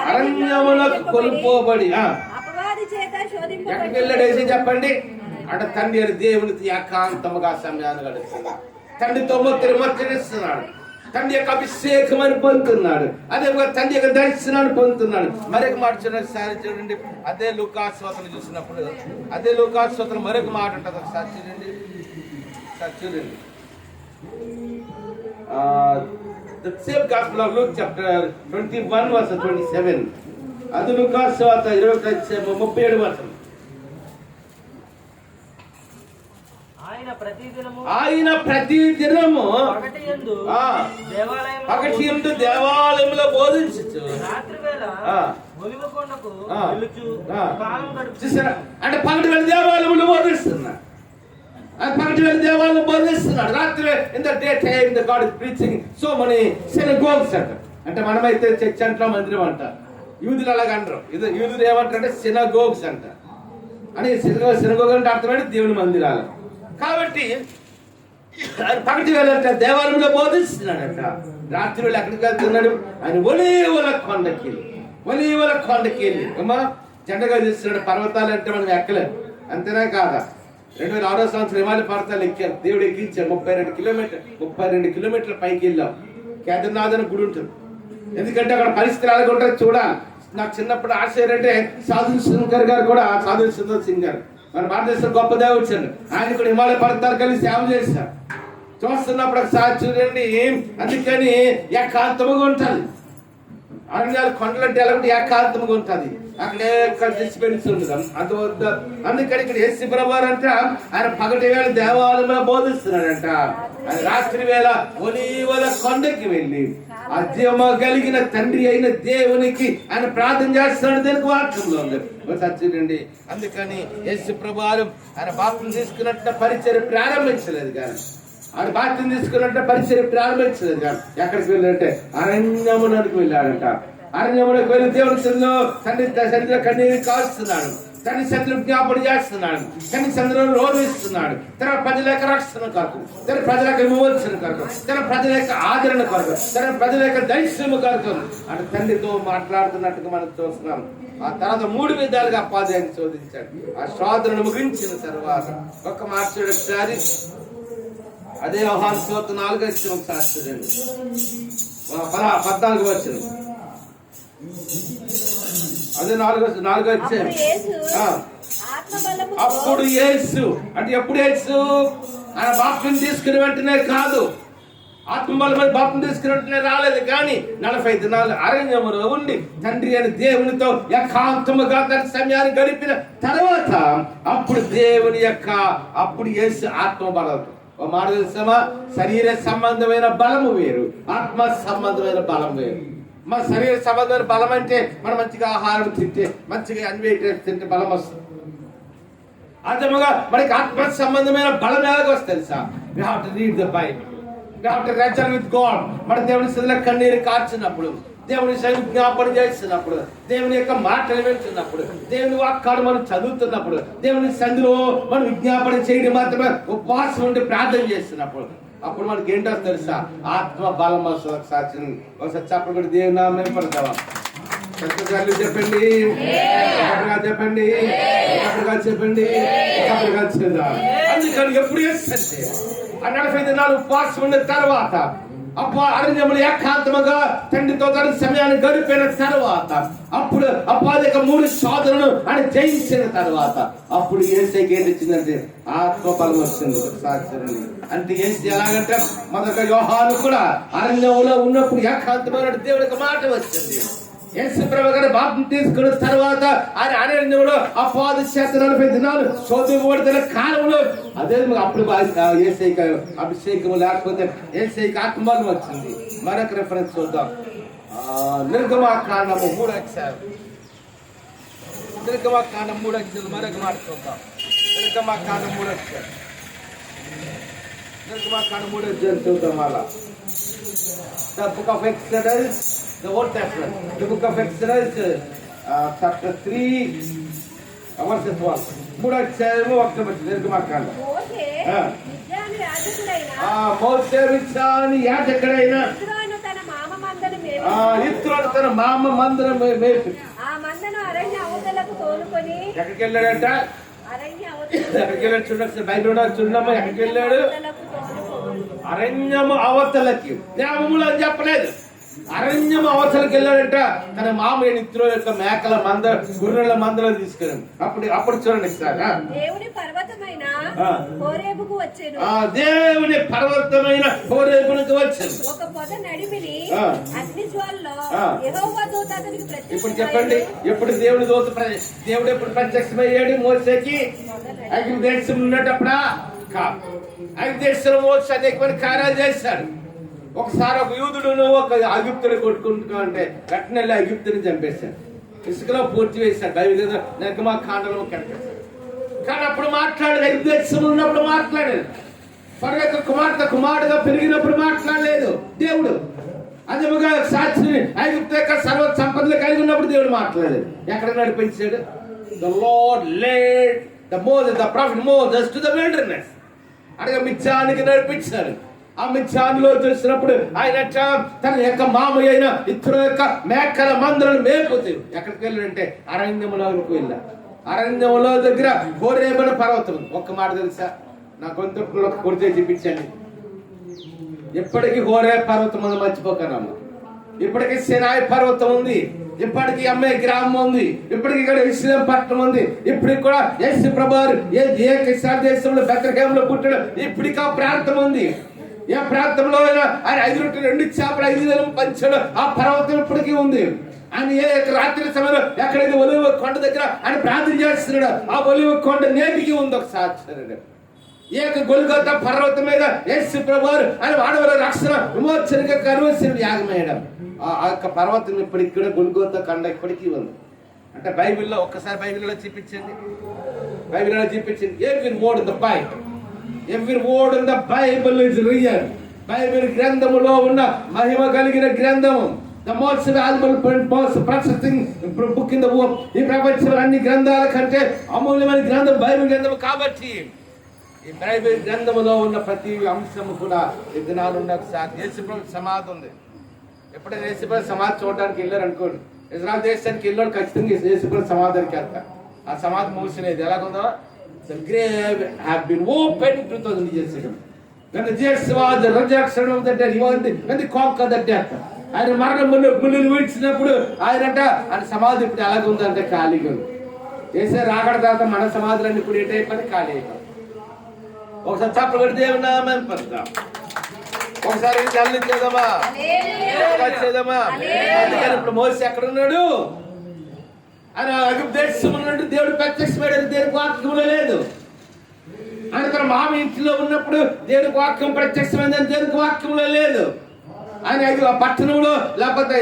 అరణ్యములకు కొలుపోబడి. ఎక్కడికి వెళ్ళాడు వేసి చెప్పండి. అంటే తండ్రి అని దేవునితో ఏకాంతముగా సమయాన్ని గడుపుతున్నాడు. తండ్రితో ముచ్చరిస్తున్నాడు. తండ్రి యొక్క అభిషేకమని పొందుతున్నాడు. అదే తండ్రి యొక్క దర్శనాన్ని పొందుతున్నాడు. మరొక మాట చూడండి. అదే లూకాసు వార్తను చూసినప్పుడు అదే లూకాసు వార్తలో మరొక మాట ఉంటుంది. ఒకసారి చూడండి. The same Gospel of Luke chapter 21 verse 27. అది లూకాసు వార్త 37 వచనం. ఆయన ప్రతి దినము పగటి యందు దేవాలయంలో బోధించు. చూసారా? అంటే పగటి వేళ దేవాలయంలో బోధిస్తున్నాడు. పగటి వేళ దేవాలయంలో బోధిస్తున్నాడు. రాత్రి in the day time the God is preaching so many synagogues అంట. అంటే మనమైతే చర్చ్ అంటాం, మందిరం అంటారు. యూదులు అలాగ అంటారు. యూదులు ఏమంటారంటే సినగోగ్స్ అంట. అని సినగోగ్ అంటే అర్థమైతే దేవుని మందిరాలు. కాబట్టి ఆయన పగటి వేళ దేవాలయంలో బోధిస్తున్నాడట. రాత్రి వేళ ఎక్కడికి వెళ్తున్నాడు? ఆయన ఒలీవల కొండకి వెళ్ళి అమ్మా జెండగా తీస్తున్నాడు. పర్వతాలు అంటే మనం ఎక్కలేము, అంతేనా కాదా? 2006వ సంవత్సరం హిమాలయ పర్వతాలు ఎక్కాం. దేవుడు ఎక్కించాడు. 32 కిలోమీటర్ల పైకి వెళ్ళాం. కేదార్నాథ్ అని గుడి ఉంటుంది. ఎందుకంటే అక్కడ పరిస్థితులు అలాగే ఉంటుంది చూడాలి. నాకు చిన్నప్పుడు ఆశ ఏంటంటే సాధు శంకర్ గారు కూడా, సాధు సుందర్ సింగ్ గారు మన భారతదేశం గొప్ప దేవుడు, ఆయన కూడా హిమాలయ పర్వతాలు కలిసి సేవ చేశారు. చూస్తున్నప్పుడు ఒకసారి చూడండి. అందుకని ఏకాంతముగా ఉంటుంది. అరణ్యాలు కొండలు అంటే ఎలా ఏకాంతముగా ఉంటుంది. అక్కడ డిస్టర్బెన్స్ ఉండదు. అందుకని ఇక్కడ యేసు ప్రభువారు అంట ఆయన పగటి వేళ దేవాలయంలో బోధిస్తున్నాడంట. ఆయన రాత్రి వేళ ఒలీవల కొండకి వెళ్ళి అధ్యమ కలిగిన తండ్రి అయిన దేవునికి ఆయన ప్రార్థన చేస్తున్నాడు. దీనికి వాక్యంలో ఉంది. చూడండి. అందుకని యేసు ప్రభువారు ఆయన బాప్తిసం తీసుకున్నట్టు పరిచయం ప్రారంభించలేదు కానీ, ఆయన బాప్తిసం తీసుకున్నట్టు పరిచయం ప్రారంభించలేదు కానీ ఎక్కడికి వెళ్ళాడంటే అరణ్యమునకు వెళ్ళాడంట. అరణ్యమునకు వెళ్ళి దేవుని సన్నిధిలో తండ్రి కన్నీరు కాస్తున్నాడు. తండ్రి సన్నిధిలో జ్ఞాపన చేస్తున్నాడు. తండ్రి సన్నిధిలో రోధిస్తున్నాడు. తన ప్రజల యొక్క రక్షణ కొరకు, తన ప్రజల యొక్క విమోచన కొరకు, తన ప్రజల యొక్క ఆదరణ కొరకు, తన ప్రజల యొక్క దైశ్యము కొరకు అంటే తండ్రితో మాట్లాడుతున్నట్టుగా మనం చూస్తున్నాం. ఆ తర్వాత 3 విధాలుగా అపాధ్యాయుని శోధించాడు. ఆ శోధనను ముగించిన తర్వాత ఒక్క మార్చుడు ఒకసారి అదే యోహాను సువార్త 4వ అధ్యాయం ఒకసారి చూడండి. 14వ వచనం. అదే 4వ అధ్యాయం. అప్పుడు యేసు అంటే ఎప్పుడు యేసు ఆయన బాప్తిసం తీసుకుని వెంటనే కాదు, ఆత్మబలమైన బాప్తిసం తీసుకుని వెంటనే రాలేదు కానీ 40 దినాలు అరణ్యములో ఉండి తండ్రి అని దేవునితో ఏకాంతముగా తన సమయాన్ని గడిపిన తర్వాత అప్పుడు దేవుని యొక్క అప్పుడు యేసు ఆత్మబలంతో ఒక మాట తెలుసామా, శరీర సంబంధమైన బలము వేరు, ఆత్మ సంబంధమైన బలం వేరు. మా శరీర సంబంధమైన బలం అంటే మనం మంచిగా ఆహారం తింటే, మంచిగా అన్ని తింటే బలం వస్తుంది. అంతముగా మనకి ఆత్మ సంబంధమైన బలం ఎలాగ వస్తుంది తెలుసా? We have to read the Bible. We have to wrestle with God. మన దేవుని సన్నిధిలో కన్నీరు కార్చినప్పుడు, దేవుని సన్నిధిని జ్ఞాపన చేస్తున్నప్పుడు, దేవుని యొక్క మాటలు వింటున్నప్పుడు, దేవుని వాక్యాలు మనం చదువుతున్నప్పుడు, దేవుని సన్నిధిలో మనం విజ్ఞాపన చేయడం మాత్రమే, ఉపవాసం ఉండి ప్రార్థన చేస్తున్నప్పుడు, అప్పుడు మనకి ఏంటో తెలుసా? ఆత్మ బలం వస్తుంది. సాక్షి ఒకసారి చెప్పకుండా దేవుని నామం పడతావా? చెప్పండి, చెప్పండి, చెప్పండి, చెప్పండి. అందుకని ఎప్పుడు చేస్తే ఆ 40 దినాలు ఉపవాసం ఉన్న తర్వాత, అరణ్యములు ఏకాంతముగా తండ్రితో తన సమయాన్ని గడిపిన తర్వాత, అప్పుడు అపాధిక 3 శోధనలు అని జయించిన తర్వాత, అప్పుడు యేసయ్యకి ఏంటి వచ్చిందంటే ఆత్మ బలం వచ్చింది. సాక్షి అంటే ఏసి ఎలాగంటే మొదట యోహాను కూడా అరణ్యంలో ఉన్నప్పుడు ఏకాంతమైన దేవుడికి మాట వచ్చింది. యేసు ప్రభువు గారు బాప్తిసం తీసుకున్న తర్వాత ఆయన అరణ్యంలో అపవాది చేత 40 దినాలు శోధింపబడుతున్న కాలంలో, అదే అప్పుడు యేసయ్యకి అభిషేకం లేకపోతే యేసయ్యకి ఆత్మబలం వచ్చింది. మరొక రిఫరెన్స్ చూద్దాం. నిర్గమాకాండము 3 అధ్యాయం. నిర్గమాకాండం 3 అధ్యాయం మరొక మాట చూద్దాం. నిర్గమాకాండం 3 అధ్యాయం. నిర్గమాకాండం 3 అధ్యాయం చూద్దాం. అలా The book of Exodus, the Old Testament, the book of Exodus, chapter 3, verses 1. 3 అధ్యాయము 1 వచనం. నిర్గమాకాండం. మోషే మిద్యాను యాజకుడైన ఇత్రోను తన మామ మందను మేపి ఆ మందను అరణ్య అవతలకు తోలుకొని ఎక్కడికి వెళ్ళాడంట? ఎక్కడికి వెళ్ళాడు? చూడండి, బైబిల్ చూడమ్మా. ఎక్కడికి వెళ్ళాడు? అరణ్యము అవతలకి. గ్రామములు అని చెప్పలేదు, అరణ్యము అవతలకి వెళ్ళాడంట. తన మామయ్య ఇత్రో యొక్క మేకల మంద, గుర్రెల మందలో తీసుకెళ్ళాడు. అప్పుడు చూడండి సార్, దేవుని పర్వతమైన హోరేబుకు వచ్చాను. దేవుని పర్వతమైన హోరేబుకు వచ్చాను. ఒక పొద నడిమిని అగ్ని జ్వాలలో యెహోవా దూత అతనికి ప్రత్యక్షమయ్యాడు. ఇప్పుడు చెప్పండి, ఎప్పుడు దేవుని దూత దేవుడు ఎప్పుడు ప్రత్యక్షమయ్యాడు మోసేకి? ఐగుప్తు దేశంలో ఉన్నటప్పుడా? ఐగుప్తు దేశంలో మోసే అనేకమైన కార్యాలు చేశాడు. ఒకసారి ఒక యూదుడును ఒక ఐగుప్తుని కొట్టుకుంటూ అంటే వెంటనే ఐగుప్తుని చంపేశాడు, ఇసుకలో పూర్తి వేశాడు. బైబిల్ నిర్గమాకాండంలో కనిపిస్తాడు. కానీ అప్పుడు మాట్లాడలేదు. ఐగుప్తు దేశంలో ఉన్నప్పుడు మాట్లాడలేదు. ఫరో కుమార్తెగా పెరిగినప్పుడు మాట్లాడలేదు దేవుడు. అదేముగా సాక్షి ఐగుప్తు యొక్క సర్వ సంపదలు కలిగి ఉన్నప్పుడు దేవుడు మాట్లాడలేదు. ఎక్కడ నడిపించాడు? The Lord led the prophet Moses to the wilderness. అనగా మిద్యానికి నడిపించాడు. ఆ మిద్యాన్లో చూసినప్పుడు ఆయన తన యొక్క మామయ్య అయిన ఇతర యొక్క మేకల మందలను మేపుతూ ఎక్కడికి వెళ్ళాడంటే అరణ్యములోకి వెళ్ళాడు. అరణ్యములో దగ్గర హోరేబు పర్వతం. ఒక్క మాట తెలుసా? నా గొంతులో కొడితే చూపించండి. ఇప్పటికీ హోరే పర్వతం ఉంది, మర్చిపోకనమ్మా. ఇప్పటికీ సినాయి పర్వతం ఉంది, ఇప్పటికీ అమ్మే గ్రామం ఉంది, ఇప్పటికీ ఇక్కడ ఇస్లాం పట్టణం ఉంది. ఇప్పటికి కూడా యేసు ప్రభువారు దేశంలో బెత్లెహేములో పుట్టాడు. ఇప్పటికీ ఆ ప్రాంతం ఉంది. ఏ ప్రాంతంలో ఆయన 5 రొట్టెలు 2 చేపలు 5 వేలు పంచాడు. ఆ పర్వతం ఇప్పటికీ ఉంది. ఆయన రాత్రి సమయంలో ఎక్కడైతే ఒలివ కొండ దగ్గర ఆయన ప్రార్థన చేస్తున్నాడు. ఆ ఒలివ కొండ నేటికి ఉంది. ఒక సాక్షి గొల్గొతా పర్వతం మీద యేసు ప్రభువారు ఆయన వాడవల రక్షణ విమోచనగా కరువసిన యాగమయ్యడం. ఆ యొక్క పర్వతం ఇప్పటికి కూడా గొల్గొతా కొండ ఇప్పటికీ ఉంది. అంటే బైబిల్లో ఒక్కసారి బైబిల్లో చూపించింది. బైబిల్లో చూపించింది. Every word in the Bible is real. Bible గ్రంథములో ఉన్న మహిమ కలిగిన గ్రంథము. The most valuable book in the world. ఈ ప్రపంచంలో అన్ని గ్రంథాల కంటే అమూల్యమైన గ్రంథం బైబిల్ గ్రంథం. కాబట్టి ఈ బైబిల్ గ్రంథములో ఉన్న ప్రతి అంశము కూడా ఈ దినాలు ఉన్న యేసుప్రభు సమాధి ఉంది. ఎప్పుడైనా యేసుప్రభు సమాధి చూడడానికి వెళ్ళారు అనుకోండి, ఇజ్రాయెల్ దేశానికి వెళ్ళాడు, ఖచ్చితంగా యేసుప్రభు సమాధానికి వెళ్తారు. ఆ సమాధి మూసినది ఎలాగుందో, the grave have been opened 2000 years ago. When Jesus was the resurrection of the dead, when they conquered the death. ఆయన మరణం ముళ్ళు విడిచినప్పుడు ఆయన సమాధి ఇప్పుడు ఎలాగుందంటే ఖాళీగా ఉంది. వేసే రాకడ తర్వాత మన సమాధులన్నీ ఇప్పుడు ఏంటైపోయి ఖాళీ అయిపోయి. ఒకసారి చప్పలు దేవుని నామం పడతాం. ఒకసారి చల్లించేద్దామా? అందుకని ఇప్పుడు మోసే ఎక్కడ ఉన్నాడు? ఆయన ఐగుప్తు దేశంలో ఉన్నాడు. దేవుడు ప్రత్యక్షమయ్యాడు. దేవుడికి వాక్యంలో లేదు. ఆయన తన మామ ఇంటిలో ఉన్నప్పుడు దేవునికి వాక్యం ప్రత్యక్షమైందని దేవునికి వాక్యంలో లేదు. ఆయన పట్టణంలో లేకపోతే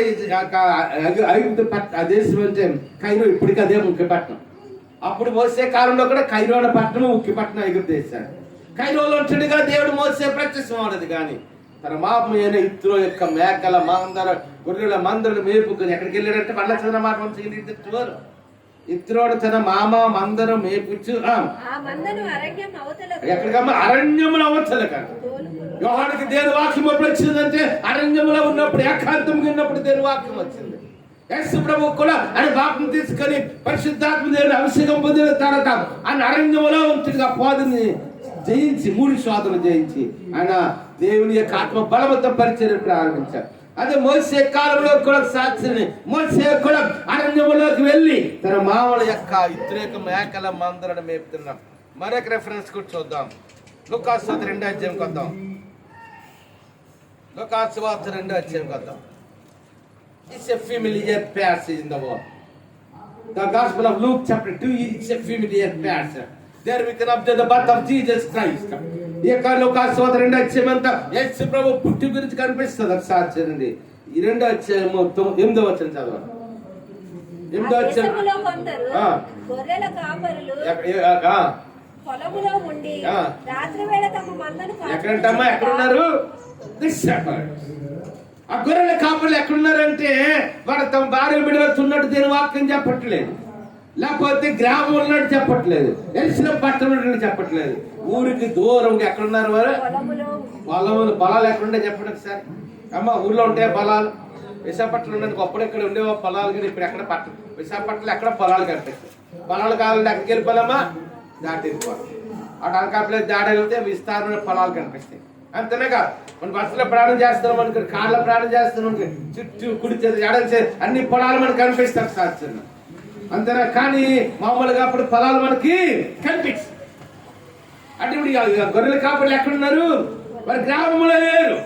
ఆ దేశం అంటే కైరో, ఇప్పటికీ అదే ముఖ్య పట్టణం. అప్పుడు మోసే కాలంలో కూడా కైరో అనే పట్టణం ముఖ్య పట్టణం ఎగురు దేశాన్ని. కైరోలో ఉంటుండగా దేవుడు మోసే ప్రత్యక్షం అవడదు. కానీ తన మామ అయిన ఇత్రో యొక్క మేకల మందర గొర్రెల మందరులు మేపుకొని ఎక్కడికి వెళ్ళాడంటే మళ్ళీ చదివిన మాట మంచివారు. ఇత్రోడు తన మామ మందరం మేపుచ్చు ఎక్కడికమ్మా అరణ్యములు అవతల కానీ యోహానికి దేని వాక్యం ఎప్పుడు వచ్చిందంటే అరణ్యములో ఉన్నప్పుడు, ఏకాంతంగా ఉన్నప్పుడు దేని వాక్యం వచ్చింది. యేసు ప్రభు కూడా ఆయన బాప్తిసం తీసుకొని పరిశుద్ధాత్మ దేవుని అభిషేకం పొందిన తర్వాత ఆయన అరణ్యములో ఉంటుండగా పోదని జయించి 3 శోధనలు జయించి ఆయన దేవుని యొక్క ఆత్మ బలవంతం పరిచయం ప్రారంభించారు. అదే మోసే కాలంలో కూడా సాక్షిని మోసే కూడా అరణ్యములోకి వెళ్ళి తన మామల యొక్క ఇతరేక మేకల మందరను మేపుతున్నాం. మరొక రెఫరెన్స్ కూడా చూద్దాం. లూకాసు వార్త 2వ అధ్యాయం కొద్దాం. లూకాసు వార్త 2వ అధ్యాయం కొద్దాం. It's a familiar passage in the world. The Gospel of Luke chapter 2 is a familiar passage. There we can observe the birth of Jesus Christ. ఈ యొక్క లూకాసు వార్త 2వ అధ్యాయం అంతా యేసు ప్రభు పుట్టి గురించి కనిపిస్తుంది. ఒకసారి చూడండి. ఈ 2వ అధ్యాయం 8వ వచనం చదవండి. 8వ అధ్యాయం గొర్రెల కాపరులు పొలములో ఉండి రాత్రి వేళ తమ మందను ఎక్కడంటమ్మా ఎక్కడున్నారు? ఆ గొర్రెల కాపరులు ఎక్కడున్నారంటే వాడు తమ భార్య బిడ్డలు ఉన్నట్టు దీని వాక్యం చెప్పట్లేదు, లేకపోతే గ్రామం ఉన్నట్టు చెప్పట్లేదు, ఎలిసిన పట్టణం ఉన్నట్టు చెప్పట్లేదు. ఊరికి దూరంగా ఎక్కడున్నారు వారు? పొలాలు ఎక్కడుండే చెప్పండి ఒకసారి. అమ్మ ఊర్లో ఉంటాయి పొలాలు. విశాఖపట్నం ఉండడానికి అప్పుడు ఎక్కడ ఉండేవా పొలాలు, కానీ ఇప్పుడు ఎక్కడ పట్టణం. విశాఖపట్నంలో ఎక్కడ పొలాలు కనిపిస్తాయి. పొలాలు కావాలంటే ఎక్కడికి వెళ్ళిపోవాలమ్మా? దాటి వెళ్ళిపోవాలి. అటు అనకాపల్లి దాడి వెళ్తే విస్తారమైన పొలాలు కనిపిస్తాయి. అంతేనే కాదు, మన బస్సులో ప్రయాణం చేస్తున్నాం అనుకో, కార్లో ప్రయాణం చేస్తున్నాం అనుకో, చుట్టూ కుడి చేతి ఎడల చేతి అన్ని పొలాలు మనకు కనిపిస్తాయి సాధ్యం. అంతేనా? కానీ మామూలుగా అప్పుడు పొలాలు మనకి కనిపిస్తాయి. అంటే ఇప్పుడు గొర్రెల కాపర్లు ఎక్కడున్నారు? వారి గ్రామంలో లేరు,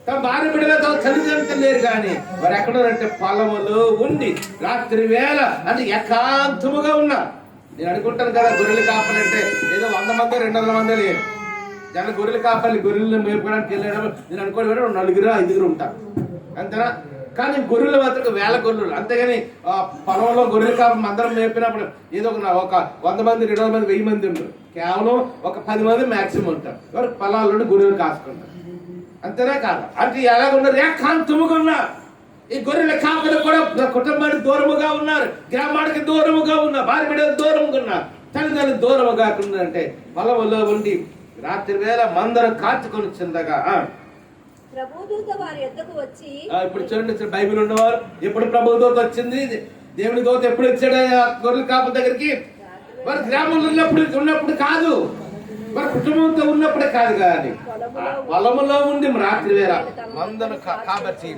తమ భార్య బిడ్డలతో తల్లిదండ్రులు లేరు. కానీ వారు ఎక్కడున్నారంటే పొలములో ఉండి రాత్రి వేళ అంటే ఏకాంతముగా ఉన్నారు. నేను అనుకుంటాను కదా, గొర్రెల కాపర్లు అంటే ఏదో 100 మంది 200 మంది లేరు. జన గొర్రెల కాపర్లు గొర్రెలను మేపుకోవడానికి వెళ్ళడం నేను అనుకోవడం 4 5 ఉంటారు, అంతేనా? కానీ గొర్రెలు మాత్రం వేల గొర్రెలు. అంతేగాని పొలంలో గొర్రెల కాపర్లు అందరం మేపినప్పుడు ఏదో ఒక 100 మంది 200 మంది 1000 మంది ఉండరు. కేవలం ఒక 10 మంది మాక్సిమం ఉంటారు. ఎవరు పొలాల్లో గొర్రెలు కాసుకుంటారు, అంతేనా కాదు? అంటే ఎలాగున్నారు? ఏకాంతముగా ఉన్నారు. ఈ గొర్రెల కాపర్లు కూడా కుటుంబానికి దూరముగా ఉన్నారు, గ్రామానికి దూరముగా ఉన్నారు, భార్య బిడ్డలకు దూరముగా ఉన్నారు, తల్లిదండ్రులకు దూరముగా ఉన్నారంటే పొలంలో ఉండి రాత్రి వేళ మందరం కాచుకొని చెందగా ప్రభుదూత వారి యొద్దకు వచ్చి. ఇప్పుడు చూడండి, బైబిల్ ఉన్నవారు ఎప్పుడు ప్రభుదూత వచ్చింది, దేవుని దూత ఎప్పుడు వచ్చాడు గొర్రెల కాపర్ల దగ్గరికి? వారి గ్రామంలో ఉన్నప్పుడు కాదు, వారి కుటుంబంతో ఉన్నప్పుడే కాదు. కానీ పొలములో ఉండి రాత్రి వేళ మందను కాబట్టి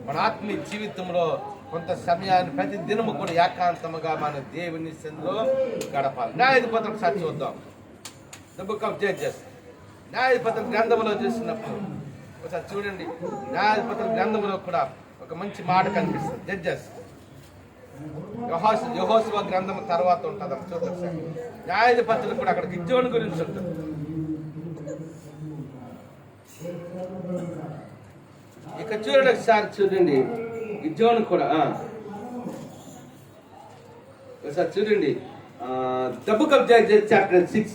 మన ఆత్మీయ జీవితంలో కొంత సమయాన్ని ప్రతి దినము కూడా ఏకాంతముగా మన దేవుని సన్నిధిలో గడపాలి. న్యాయాధిపతులకు ఒకసారి చూద్దాం. ద బుక్ ఆఫ్ జడ్జెస్, న్యాయాధిపతుల గ్రంథంలో చూసినప్పుడు ఒకసారి చూడండి. న్యాయాధిపతుల గ్రంథంలో కూడా ఒక మంచి మాట కనిపిస్తుంది. జడ్జెస్ యెహోషువ గ్రంథం తర్వాత ఉంటుంది, అది చూద్దాం సార్. న్యాయాధిపతులు కూడా అక్కడ గిద్యోను గురించి ఉంటుంది. ఇక చూడండి ఒకసారి చూడండి, గిద్యోను కూడా ఒకసారి చూడండి. The book of judges chapter 6,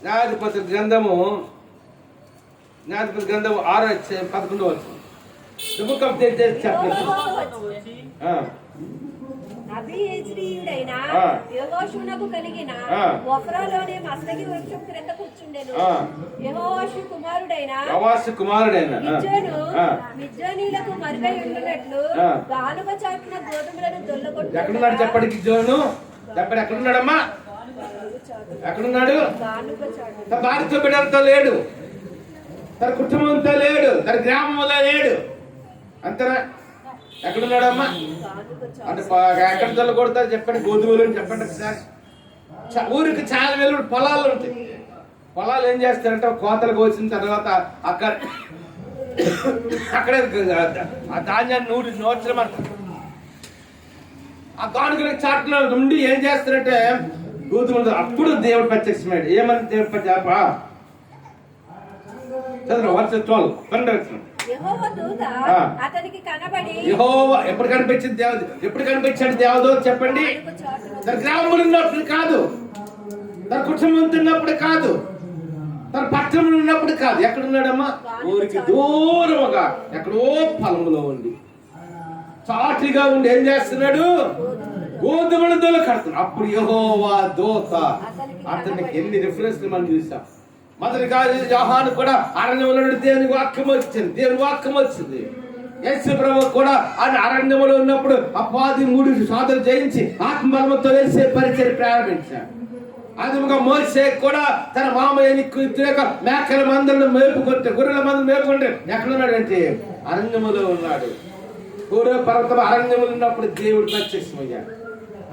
న్యాయాధిపతుల గ్రంథము 6వ అధ్యాయం 11వ వచనం. The book of judges chapter 6. అబీయెజ్రీయుడైన యెహోషువకు కలిగిన ఒఫ్రాలోని మస్తకి వృక్షం క్రింద కూర్చుండెను. యెహోషు కుమారుడైన గిద్యోను మిద్యానీయులకు మరుగై ఉండునట్లు గానుగ చాటున గోధుమలను దొల్లగొట్టు. ఎక్కడున్నాడు చెప్పండి? గిద్యోను చెప్పండి, ఎక్కడున్నాడమ్మా? ఎక్కడున్నాడు? తన భార్యతో బిడ్డలతో లేడు, తన కుటుంబంతో లేడు, తన గ్రామంలో లేడు, అంతేనా? ఎక్కడున్నాడమ్మా? అంటే ఎక్కడ తల్లి కొడతారు చెప్పండి? గోధుమలు చెప్పండి ఒకసారి. ఊరికి చాలా వేలు పొలాలు ఉంటాయి. పొలాలు ఏం చేస్తారంటే కోతలు కోసిన తర్వాత అక్కడే ఆ ధాన్యాన్ని నూర్చడం అంటారు. ఆ గానుగల చాట్లో నుండి ఏం చేస్తారంటే గోధుమలు అప్పుడు దేవుడు ప్రత్యక్షమాడు. ఏమని దేవుడు చదువు వర్ష 12 12. యెహోవా దూత అతనికి కనబడి యెహోవా ఎప్పుడు కనిపించింది దేవుడు? ఎప్పుడు కనిపించాడు దేవుడు చెప్పండి? తన గ్రామంలో ఉన్నప్పుడు కాదు, తన కుటుంబంతో ఉన్నప్పుడు కాదు, తన పట్టణంలో ఉన్నప్పుడు కాదు. ఎక్కడున్నాడమ్మా? ఊరికి దూరముగా ఎక్కడో పొలంలో ఉండి చాటిగా ఉండి ఏం చేస్తున్నాడు? గోధుమల దోల కడుతున్నాడు. అప్పుడు యెహోవా దూత అతనికి ఎన్ని రిఫరెన్స్లు మనం చూసాం. మొదటిగా యోహాను కూడా అరణ్యంలో దేవుని వాక్యం వచ్చింది, దేవుని వాక్యం వచ్చింది. యేసు ప్రభువు కూడా ఆయన అరణ్యంలో ఉన్నప్పుడు అపవాది 3 సాధనలు జయించి ఆత్మబలంతో వేసే పరిచయం ప్రారంభించాడు. అదేవిధంగా మోషే కూడా తన మామయ్యని మేకల మందలను మేపుకుంటే, గొర్రెల మందలు మేపుకుంటే ఎక్కడున్నాడు అంటే అరణ్యములో ఉన్నాడు. గొర్రె పర్వతం అరణ్యములు ఉన్నప్పుడు దేవుడు ప్రత్యక్షమయ్యాడు.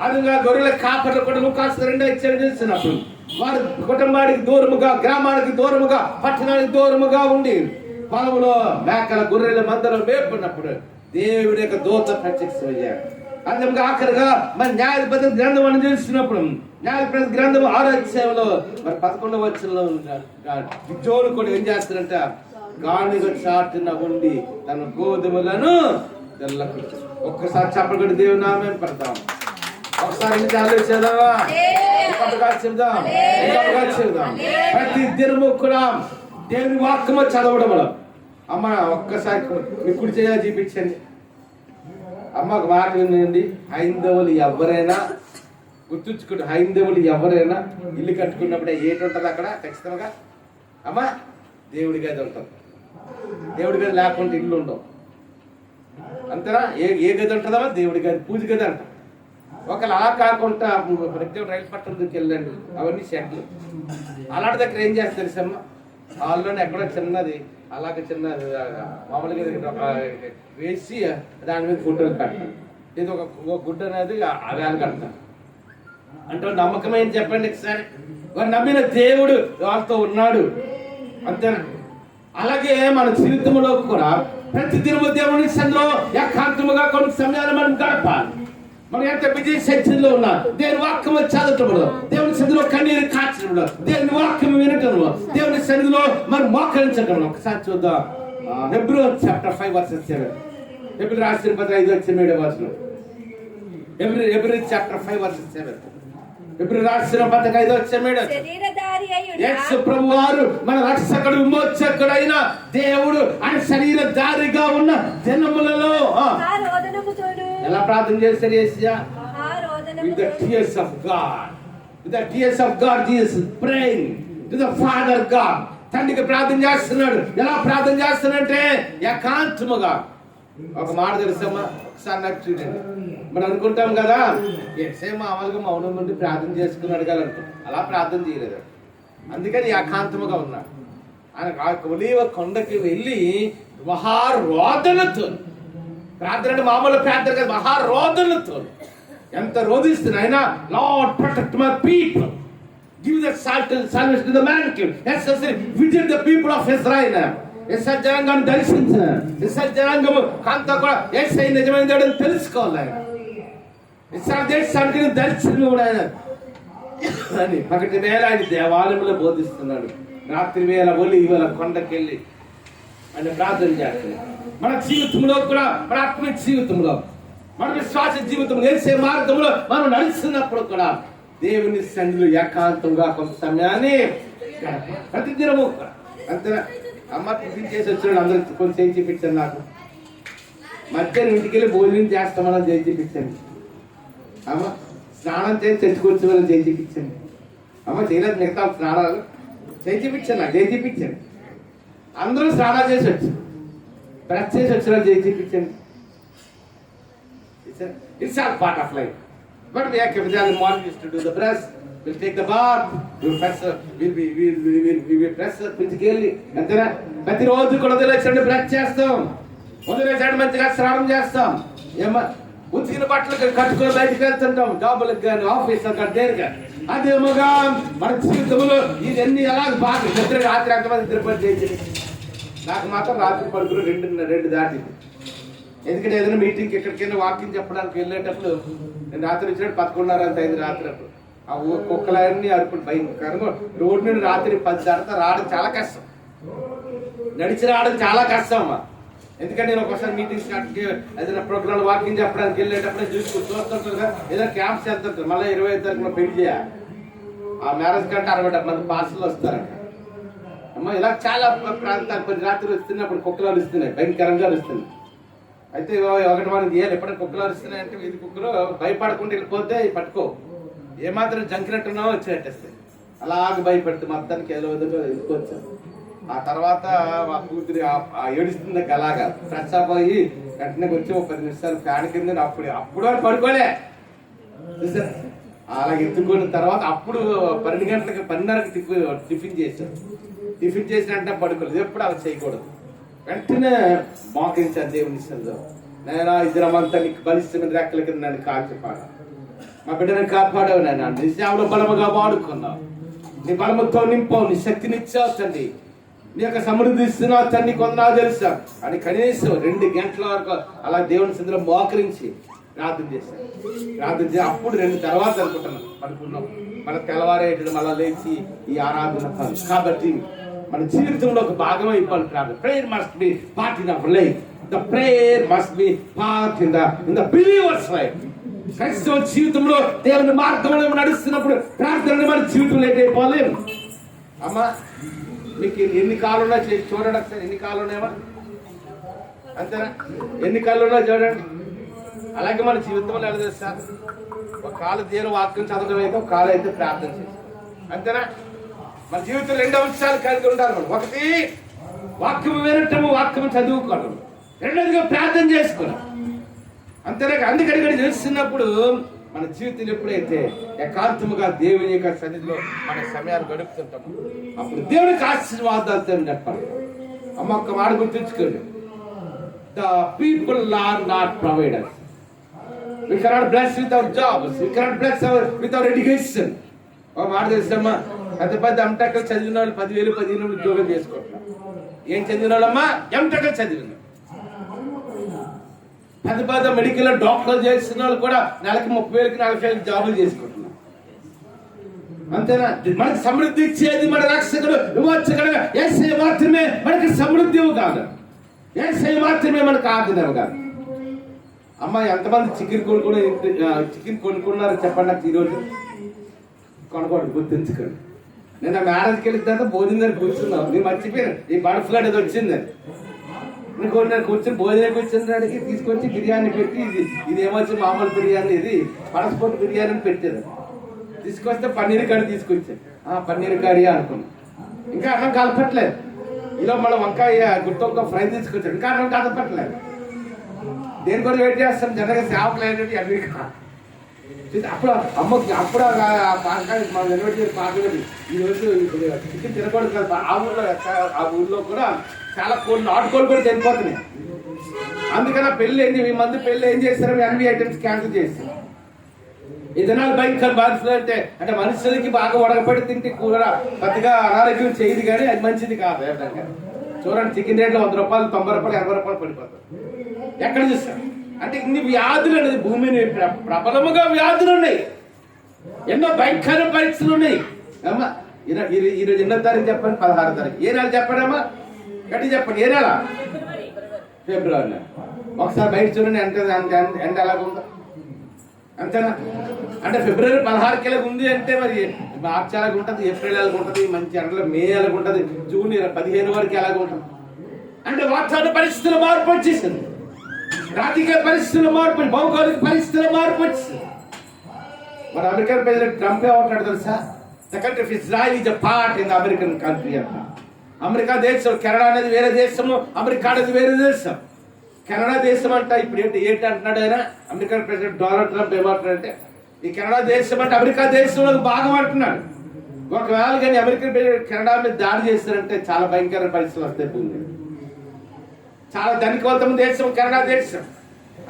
అదేవిధంగా గొర్రెల కాపర్లు కూడా లూకాసు 2 చూసినప్పుడు వారి కుటుంబానికి దూరముగా, గ్రామానికి దూరముగా, పట్టణానికి దూరముగా ఉండి పొలంలో మేకల గొర్రెల మందలను మేపుకున్నప్పుడు దేవుడి యొక్క దూత ప్రత్యక్షమయ్యాడు. అదేవిధంగా ఆఖరిగా మరి న్యాయాధిపతి గ్రంథం అని చూసినప్పుడు న్యాయాధిపతి గ్రంథం 6వ అధ్యాయంలో మరి 11వ వచనంలో జోడు కూడా ఏం చేస్తారంట? గాలిగా చాటున ఉండి తన గోధుమలను తెల్లకు. ఒక్కసారి చెప్పకుండా దేవుని నామం పెడతాం. ఒకసారి ఆలోచిద్దామా? చెబుదాం. ప్రతి దినము కూడా దేవుని వాక్యము చదవడం. అమ్మ ఒక్కసారి మీ కుడి చేయ చూపించండి. అమ్మ ఒక మాట వినండి. హైందవులు ఎవరైనా గుర్తుంచుకుంటే, హైందవులు ఎవరైనా ఇల్లు కట్టుకున్నప్పుడే ఏటి ఉంటుంది అక్కడ ఖచ్చితంగా? అమ్మ దేవుడి గది ఉంటుంది. దేవుడి గది లేకుంటే ఇల్లు ఉండవు. అంతేనా? ఏ గది ఉంటుందమ్మా? దేవుడి గది, పూజ గది అంట. ఒకవేళ అలా కాకుండా ప్రతి రైలు పట్టణంకి వెళ్ళండి, అవన్నీ షెడ్లు. అలాంటి దగ్గర ఏం చేస్తారు తెలుసమ్మా? హాల్లోనే ఎక్కడో చిన్నది అలాగే చిన్నది మామూలుగా వేసి దాని మీద ఫోటోలు కడతారు. ఇది ఒక గుడ్డ అనేది అవేళ కడతారు. అంటే నమ్మకం ఏంటి చెప్పండి ఒకసారి? వారు నమ్మిన దేవుడు వాళ్ళతో ఉన్నాడు, అంతేనా? అలాగే మన జీవితంలో కూడా ప్రతి దినము దేవుని సన్నిధిలో ఏకాంతముగా కొన్ని సమయాలు మనం గడపాలి. మనం ఎంత బిజీ సెక్షన్లో ఉన్నా దేవుని వాక్యం చదవటంలో, దేవుని సన్నిధిలో కన్నీరు కాచడంలో, దేవుని వాక్యం వినటంలో, దేవుని సన్నిధిలో మనం మోకరించడంలో. ఒకసారి చూద్దాం. Hebrew chapter 5:7. హెబ్రీ రాసిన పత్రిక 5:7. Hebrew chapter 5:7. హెబ్రీ రాసిన పత్రిక 5:7. యేసు ప్రభువారు మన రక్షకుడు విమోచకుడైన దేవుడు ఆయన శరీరధారిగా ఉన్న జనములలో ఎలా ప్రార్థన చేస్తారు? యేసయ్య with the tears of God, with the tears of God Jesus praying to the Father God. తండ్రికి ప్రార్థన చేస్తున్నాడు. ఎలా ప్రార్థన చేస్తున్నాడంటే ఏకాంతముగా. ఒక మాట తెలుసమ్మా? ఒకసారి నాకు చూడండి. మనం అనుకుంటాం కదా యేసయ్య మామూలుగా మౌనం నుండి ప్రార్థన చేసుకున్నాడు కదా అనుకుంటాం. అలా ప్రార్థన చేయలేదు. అందుకని ఏకాంతముగా ఉన్నాడు. ఆయన ఒలీవ కొండకి వెళ్ళి మహారోదనతో ప్రార్థన అంటే మామూలు ప్రార్థన కదా, మహారోదనతో ఎంత రోధిస్తున్నాయినా, lord protect my people, give the salvation to the mankind, visit the people of Israel. ఇశ్రాయేలు జనాంగాన్ని దర్శించిన ఇశ్రాయేలు జనాంగము అంతా కూడా యేసయ్య నిజమైన దేవుడని తెలుసుకోవాలి. ఆయన ఇశ్రాయేలు దేశానికి దర్శనం కూడా ఆయన అని పగటి వేళ ఆయన దేవాలయంలో బోధిస్తున్నాడు. రాత్రి వేళ ఒలీవల కొండకెళ్ళి ఆయన ప్రార్థన చేస్తున్నాడు. మన జీవితంలో కూడా, మన ఆత్మీయ జీవితంలో, మన విశ్వాస జీవితంలో, యేసయ్య మార్గంలో మనం నడుస్తున్నప్పుడు కూడా దేవుని సన్నిధిలో ఏకాంతంగా కొంత సమయాన్ని ప్రతిదినము అంతే. అమ్మ టిఫిన్ చేసి వచ్చినాడు, అందరూ కొంచెం చేయి చూపించాను. నాకు మధ్యాహ్నం ఇంటికి వెళ్ళి భోజనం చేస్తామని చేయి చూపించండి. అమ్మ స్నానం చేసి తెచ్చుకొచ్చి వాళ్ళని చేయి చూపించండి. అమ్మ చేయలేదు మిగతా స్నానాలు చేయి చూపించాను, నాకు చేయి చూపించండి. అందరూ స్నానాలు చేసి వచ్చి బ్రష్ చేసి వచ్చిన చేయి చూపించండి. It's all part of life. But we have morning is to do the brush, we'll take the bath, we'll press, we'll press physically. అంతేనా? ప్రతిరోజు కూడా ఉదయం బ్రష్ చేస్తాం, ఉదయం మంచిగా స్నానం చేస్తాం. ఏమో ఉతికిన బట్టలు కట్టుకొని బయటకు వెళ్తుంటాం, జాబులకు కానీ ఆఫీసులకు కానీ దేనిగా. అదేమోగా మన జీవితంలో ఇవన్నీ ఎలా బాగా నిద్ర రాత్రి ఎంతమంది నిద్రపడి చేసి నాకు మాత్రం రాత్రి పడుకుని 2 దాటింది. ఎందుకంటే ఏదైనా మీటింగ్కి ఎక్కడికైనా వాకింగ్ చెప్పడానికి వెళ్ళేటప్పుడు నేను రాత్రి వచ్చినట్టు 11:30 అంత అయింది రాత్రి. అప్పుడు ఆ కుక్కలన్నీ అరుపులు భయంకరంగా. రోడ్డు నుండి రాత్రి 10 దాకా రావడం చాలా కష్టం, నడిచి రావడం చాలా కష్టం అమ్మా. ఎందుకంటే నేను ఒకసారి మీటింగ్స్ ఏదైనా ప్రోగ్రామ్ వాకింగ్ చెప్పడానికి వెళ్ళేటప్పుడు చూస్తుంటారు కదా, ఏదైనా క్యాంప్స్ వెళ్తుంటారు. మళ్ళీ 25 తారీఖున పెళ్లి చేయాలి, ఆ మ్యారేజ్ కంటే 60 మంది పార్సల్ వస్తారంట అమ్మ. ఇలా చాలా ప్రాంతాలు కొన్ని రాత్రి వస్తున్నప్పుడు కుక్కలు అరుస్తున్నాయి, భయంకరంగా అరుస్తున్నాయి. అయితే ఒకటి మనం చేయాలి, ఎప్పుడైనా కుక్కలు అరుస్తున్నాయి అంటే ఇది కుక్కలు భయపడకుండా వెళ్ళిపోతే పట్టుకో, ఏమాత్రం జంకినట్టున్నావో వచ్చేటేస్తాయి. అలాగ భయపెడితే మొత్తానికి ఏదో విధంగా వెళ్ళిపోవచ్చు. ఆ తర్వాత మా కూతురి ఏడుస్తుంది అలాగా ఫ్రెష్ అప్ అయ్యి వెంటనే వచ్చి ఒక 10 నిమిషాలు ఫ్యాన్ కింద అప్పుడు అని పడుకోలే అలా ఎత్తుకున్న తర్వాత అప్పుడు 12 గంటలకు 12:30కి టిఫిన్ చేశాను. టిఫిన్ చేసినట్టే పడుకోలేదు, ఎప్పుడు అలా చేయకూడదు. వెంటనే మోకరించాను దేవుని సన్నిధిలో, నేను ఇద్దరమంతా నీకు బలిస్తున్న రెక్కల కింద నన్ను కాల్చిపాడు, మా బిడ్డను కాపాడావు, నేను నీ సేవలో బలముగా వాడుకున్నావు, నీ బలముతో నింపావు, నీ శక్తిని ఇచ్చావు తండ్రి, నీ యొక్క సమృద్ధి ఇస్తున్నావు తండ్రి, కొందా తెలుసా అని కనీసం 2 గంటల వరకు అలా దేవుని సన్నిధిలో మోకరించి ప్రార్థన చేశాను. ప్రార్థన చేసి అప్పుడు 2 తర్వాత అనుకుంటున్నాం పడుకున్నాం. మన తెల్లవారేటప్పుడు మళ్ళీ లేచి ఈ ఆరాధన. కాబట్టి మన జీవితంలో ఒక భాగం అయిపోవాలి ప్రార్థన. Prayer must be part in our life. The prayer must be part in the believers life. క్రైస్తవ జీవితంలో దేవుని మార్గంలో నడుస్తున్నప్పుడు ప్రార్థన మన జీవితంలో అయిపోలేము. అమ్మా మీకు ఎన్ని కాళ్ళు ఉన్నా చూడండి ఒకసారి, ఎన్ని కాళ్ళు ఉన్నాయమ్మా, అంతేనా? ఎన్ని కాళ్ళు ఉన్నా చూడండి. అలాగే మన జీవితంలో ఎలా చేస్తారు, ఒక కాలు దేవుని వాక్యం చదవడం అయితే, ఒక కాలు అయితే ప్రార్థన చేస్తారు, అంతేనా? మన జీవితంలో 2 అంశాలు కలిగి ఉండాలి మనం. ఒకటి వాక్యం వినటము, వాక్యం చదువుకోవడం. రెండోదిగా ప్రార్థన చేసుకోవడం, అంతేనా? అందుకని చేస్తున్నప్పుడు మన జీవితంలో ఎప్పుడైతే ఏకాంతముగా దేవుని యొక్క సన్నిధిలో మన సమయాన్ని గడుపుతుంటాము, అప్పుడు దేవునికి ఆశీర్వాదాలతో చెప్పాలి. అమ్మ ఒక్క మాట గుర్తుంచుకోండి, the people are not providers. We cannot bless with our jobs, we cannot bless with our education. ఒక మాట తెలుసమ్మా, పెద్ద ఎంటెక్ చదివిన వాళ్ళు 10,000 15,000 ఉద్యోగం చేసుకుంటున్నారు. ఏం చదివిన వాళ్ళమ్మా? ఎంటెక్ చదివిన. పెద్ద మెడికల్ డాక్టర్లు చేస్తున్న వాళ్ళు కూడా నెలకి 30,000 40,000 జాబులు చేసుకుంటున్నారు, అంతేనా? మనకి సమృద్ధి ఇచ్చేది మన రక్షకుడు విమోచకుడు యేసయ్య మాత్రమే. మనకి సమృద్ధి కాదు, యేసయ్య మాత్రమే మనకు ఆనందం కాదు. అమ్మ ఎంతమంది చికెన్ కొనుక్కున్నారు చెప్పండి నాకు ఈరోజు? కొనుక్కోండి, గుర్తుంచుకోండి. నేను మ్యారేజ్కి వెళ్ళిన తర్వాత భోజనం కూర్చున్నావు, నేను మర్చిపోయాను ఈ బర్ఫ్లో అనేది వచ్చిందని. నేను కూర్చొని భోజనం కూర్చున్నాడికి తీసుకొచ్చి బిర్యానీ పెట్టి, ఇది ఏమొచ్చి మామూలు బిర్యానీ, ఇది పనసపొట్టు బిర్యానీ అని పెట్టారు. తీసుకొస్తే పన్నీర్ కర్రీ తీసుకొచ్చాను. పన్నీర్ కర్రీ అనుకున్నాను. ఇంకా అన్నం కలపట్లేదు. ఇలా మళ్ళీ వంకాయ గుత్తొక్క ఫ్రై తీసుకొచ్చాడు, ఇంకా అన్నం కలపట్లేదు. దేని కోసం వెయిట్ చేస్తాం? జనరల్గా సేవకులు ఏంటంటే అన్ని అప్పుడు అమ్మకి అప్పుడు మనం నిలబెట్టి పాకలేదు. ఈరోజు చికెన్ తినకూడదు కదా. ఆ ఊళ్ళో కూడా చాలా కోళ్ళు, నాటుకోళ్ళు కూడా చనిపోతున్నాయి. అందుకని పెళ్ళి ఈ మంది పెళ్ళి ఏం చేస్తారు, అన్ని ఐటమ్స్ క్యాన్సిల్ చేస్తారు. ఈ దినాలు భయంకర బాధితులు అంటే మనుషులకి బాగా ఉడకపడి తింటే కూర పెద్దగా అనారోగ్యం చేయదు, కానీ అది మంచిది కాదు. చూడండి, చికెన్ రేట్లు 100 రూపాయలు 90 రూపాయలు 80 రూపాయలు పడిపోతారు. ఎక్కడ చూస్తారు అంటే ఇన్ని వ్యాధులు అనేది భూమిని ప్రబలముగా వ్యాధులు ఉన్నాయి, ఎన్నో భయంకర పరిస్థితులు ఉన్నాయి. అమ్మా ఈరోజు 8వ తారీఖు చెప్పండి, 16వ తారీఖు. ఏ నెల చెప్పండి అమ్మా, గట్టి చెప్పండి, ఏ నెల? ఫిబ్రవరి నెల. ఒకసారి బయట చూడండి ఎండ ఎలాగుందో, అంతేనా? అంటే ఫిబ్రవరి 16కి ఎలాగ ఉంది అంటే మరి మార్చి ఎలాగ ఉంటుంది, ఏప్రిల్ ఎలాగ ఉంటుంది, మంచి ఎండలో మే ఎలాగ ఉంటుంది, జూన్ 15 వరకు ఎలాగ ఉంటుంది. అంటే వాతావరణ పరిస్థితులు మార్పు వచ్చేసింది, రాజకీయ పరిస్థితుల మార్పు, భౌగోళిక పరిస్థితుల మార్పు వచ్చింది. మన అమెరికన్ ప్రెసిడెంట్ ట్రంప్ ఏమంటాడు తెలుసా? The country of Israel is a part in the American country అంట. అమెరికా దేశం, కెనడా అనేది వేరే దేశము, అమెరికా అనేది వేరే దేశం. కెనడా దేశం అంట ఇప్పుడు ఏంటి అంటున్నాడు ఆయన, అమెరికన్ ప్రెసిడెంట్ డొనాల్డ్ ట్రంప్ ఏమంటున్నాడంటే ఈ కెనడా దేశం అంటే అమెరికా దేశంలో భాగం అంటున్నాడు. ఒకవేళ కానీ అమెరికన్ ప్రెసిడెంట్ కెనడా మీద దాడి చేస్తారంటే చాలా భయంకర పరిస్థితులు వస్తాయి. భూమి చాలా ధనికవంతమైన దేశం కెనడా దేశం.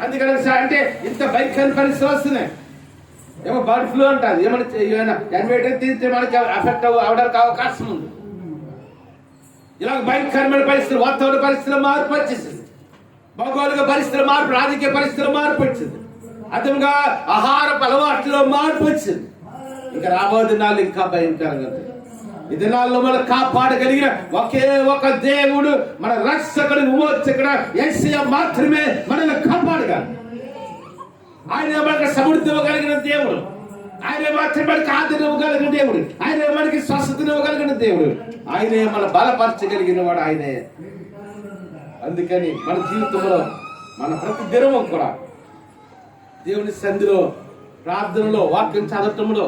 అందుకని అంటే ఇంత భయంకర పరిస్థితులు వస్తున్నాయి. ఏమో బర్డ్ ఫ్లూ అంటారు, ఏమైనా ఎన్వైటీ తీస్తే మనకి అఫెక్ట్ అవడానికి అవకాశం ఉంది. ఇలా భయంకరమైన పరిస్థితులు, వాతావరణ పరిస్థితుల మార్పు వచ్చేసింది, భౌగోళిక పరిస్థితుల మార్పు, రాజకీయ పరిస్థితుల మార్పు వచ్చింది, అర్థంగా ఆహారపు అలవాట్లలో మార్పు వచ్చింది. ఇక రాబోయే దినాలు ఇంకా భయంకరంగా ఉంటాయి. ఈ దినాల్లో మనం కాపాడగలిగిన ఒకే ఒక దేవుడు, మన రక్షకుడు విమోచకుడు యేసయ్య మాత్రమే మనల్ని కాపాడగలడు. ఆయన మనకు సమృద్ధి ఇవ్వగలిగిన దేవుడు, ఆయన మాత్రమే మనకి ఆదరణ ఇవ్వగలిగిన దేవుడు, ఆయన మనకి స్వస్థత ఇవ్వగలిగిన దేవుడు, ఆయనే మన బలపరచగలిగిన వాడు ఆయనే. అందుకని మన జీవితంలో మన ప్రతి దినము కూడా దేవుని సన్నిధిలో, ప్రార్థనలో, వాక్యం చదవటంలో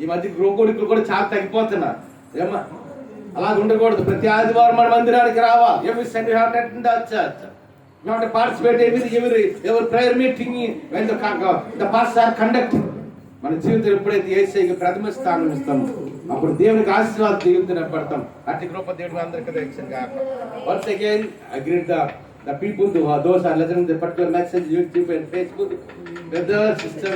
ఈ మధ్య గృహకోడికులు కూడా చాలా తగ్గిపోతున్నారు. ఏమా అలాగ ఉండకూడదు. ప్రతి ఆదివారం మన మందిరానికి రావాలి. ఎవరి సండే పార్టిసిపేట్ ఎవరి prayer meeting the pastor conduct. మన జీవితం ఎప్పుడైతే యేసయ్యకి ప్రథమ స్థానం ఇస్తామో అప్పుడు దేవునికి ఆశీర్వాద జీవితం పడతాం. అట్టి కృప దేవుడు అందరికీ దయచేయండి గాక. Once again, I greet the people those are listening to the particular message YouTube and Facebook. Brother, sister,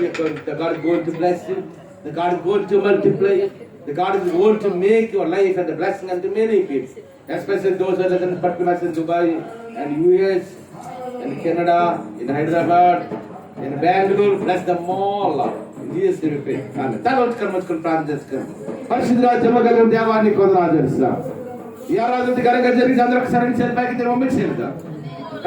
the God is going to bless you. The God is going to multiply you. The God is going to make your life and the blessing unto many people. Especially those who are listening to the particular message in Dubai and US and Canada, in Hyderabad, in Bangalore. Bless them all. Jesus name we pray. Amen. తలవంచుకొని ప్రార్థన చేసుకొని పరిశుద్ధ రాజ్యమగల దేవాన్ని కొందరు ఆచరిస్తాం. ఈ ఆరాధన ఘనంగా జరిగి అందరూ ఒకసారి చెల్లిపైకి పంపించేద్దాం.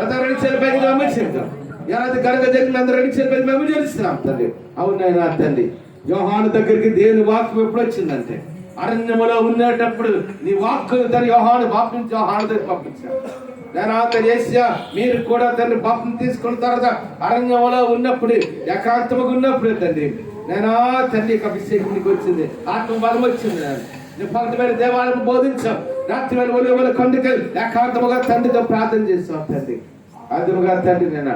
అందరూ చెల్లిపైకి పంపించేద్దాం. ఈ ఆరాధన ఘనంగా జరిగిన అందరూ చెల్లిపైకి మేము చెల్లిస్తున్నాం తండ్రి. అవునైనా తండ్రి, యోహాను దగ్గరికి దేవుని వాక్యం ఎప్పుడు వచ్చిందంటే అరణ్యములో ఉండేటప్పుడు నీ వాక్కు తన యోహాను బాప్తించి యోహాను దగ్గర పంపించాడు. మీరు కూడా తండ్రి బాప్తిని తీసుకున్న తర్వాత అరణ్యంలో ఉన్నప్పుడు, ఏకాంతముగా ఉన్నప్పుడు తండ్రి నేను తండ్రి యొక్క అభిషేకం నీకు వచ్చింది, ఆత్మ బలం వచ్చింది. నువ్వు భక్తమైన దేవాలయం బోధించావు. రాత్రి వేళ కొండకెళ్ళి ఏకాంతముగా తండ్రితో ప్రార్థన చేస్తావు తండ్రి. అర్థముగా తండ్రి నేను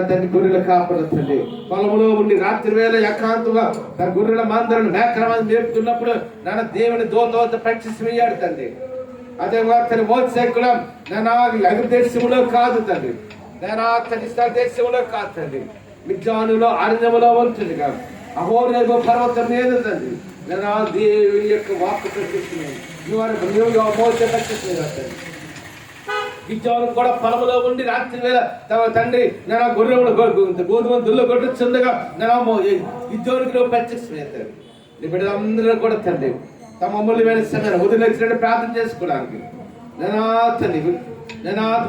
తండ్రి గొర్రెల కాపల తండ్రి పొలంలో ఉండి రాత్రి వేళ ఏకాంతంగా తన గొర్రెల మందరను మేకల మంది మేపుతున్నప్పుడు నన్ను దేవుని దోత ప్రత్యక్షమయ్యాడు తండ్రి. అదే తన మోత్సకులం నేను అగ్ర దేశంలో కాదు తండ్రి, నేను తన దేశంలో కాదు తండ్రి, మిజ్జానులో అరణ్యములో ఉంటుంది కాదు, అహోరేగో పర్వతం మీద తండ్రి నేను దేవుని యొక్క వాక్కు ప్రత్యక్షమయ్యాను. నువ్వు మోస ప్రత్యక్షమయ్యా తండ్రి. విజ్ఞానం కూడా పొలంలో ఉండి రాత్రి వేళ తమ తండ్రి నేను గొర్రెలు గోధుమ దుల్లో కొట్టుచుండగా నేను విద్యోనికి ప్రత్యక్షమవుతాడు. నీ బిడ్డలందరూ కూడా తండ్రి తమ మమ్మల్ని వేడిస్తున్నారు ఉదయం ప్రార్థన చేసుకోవడానికి.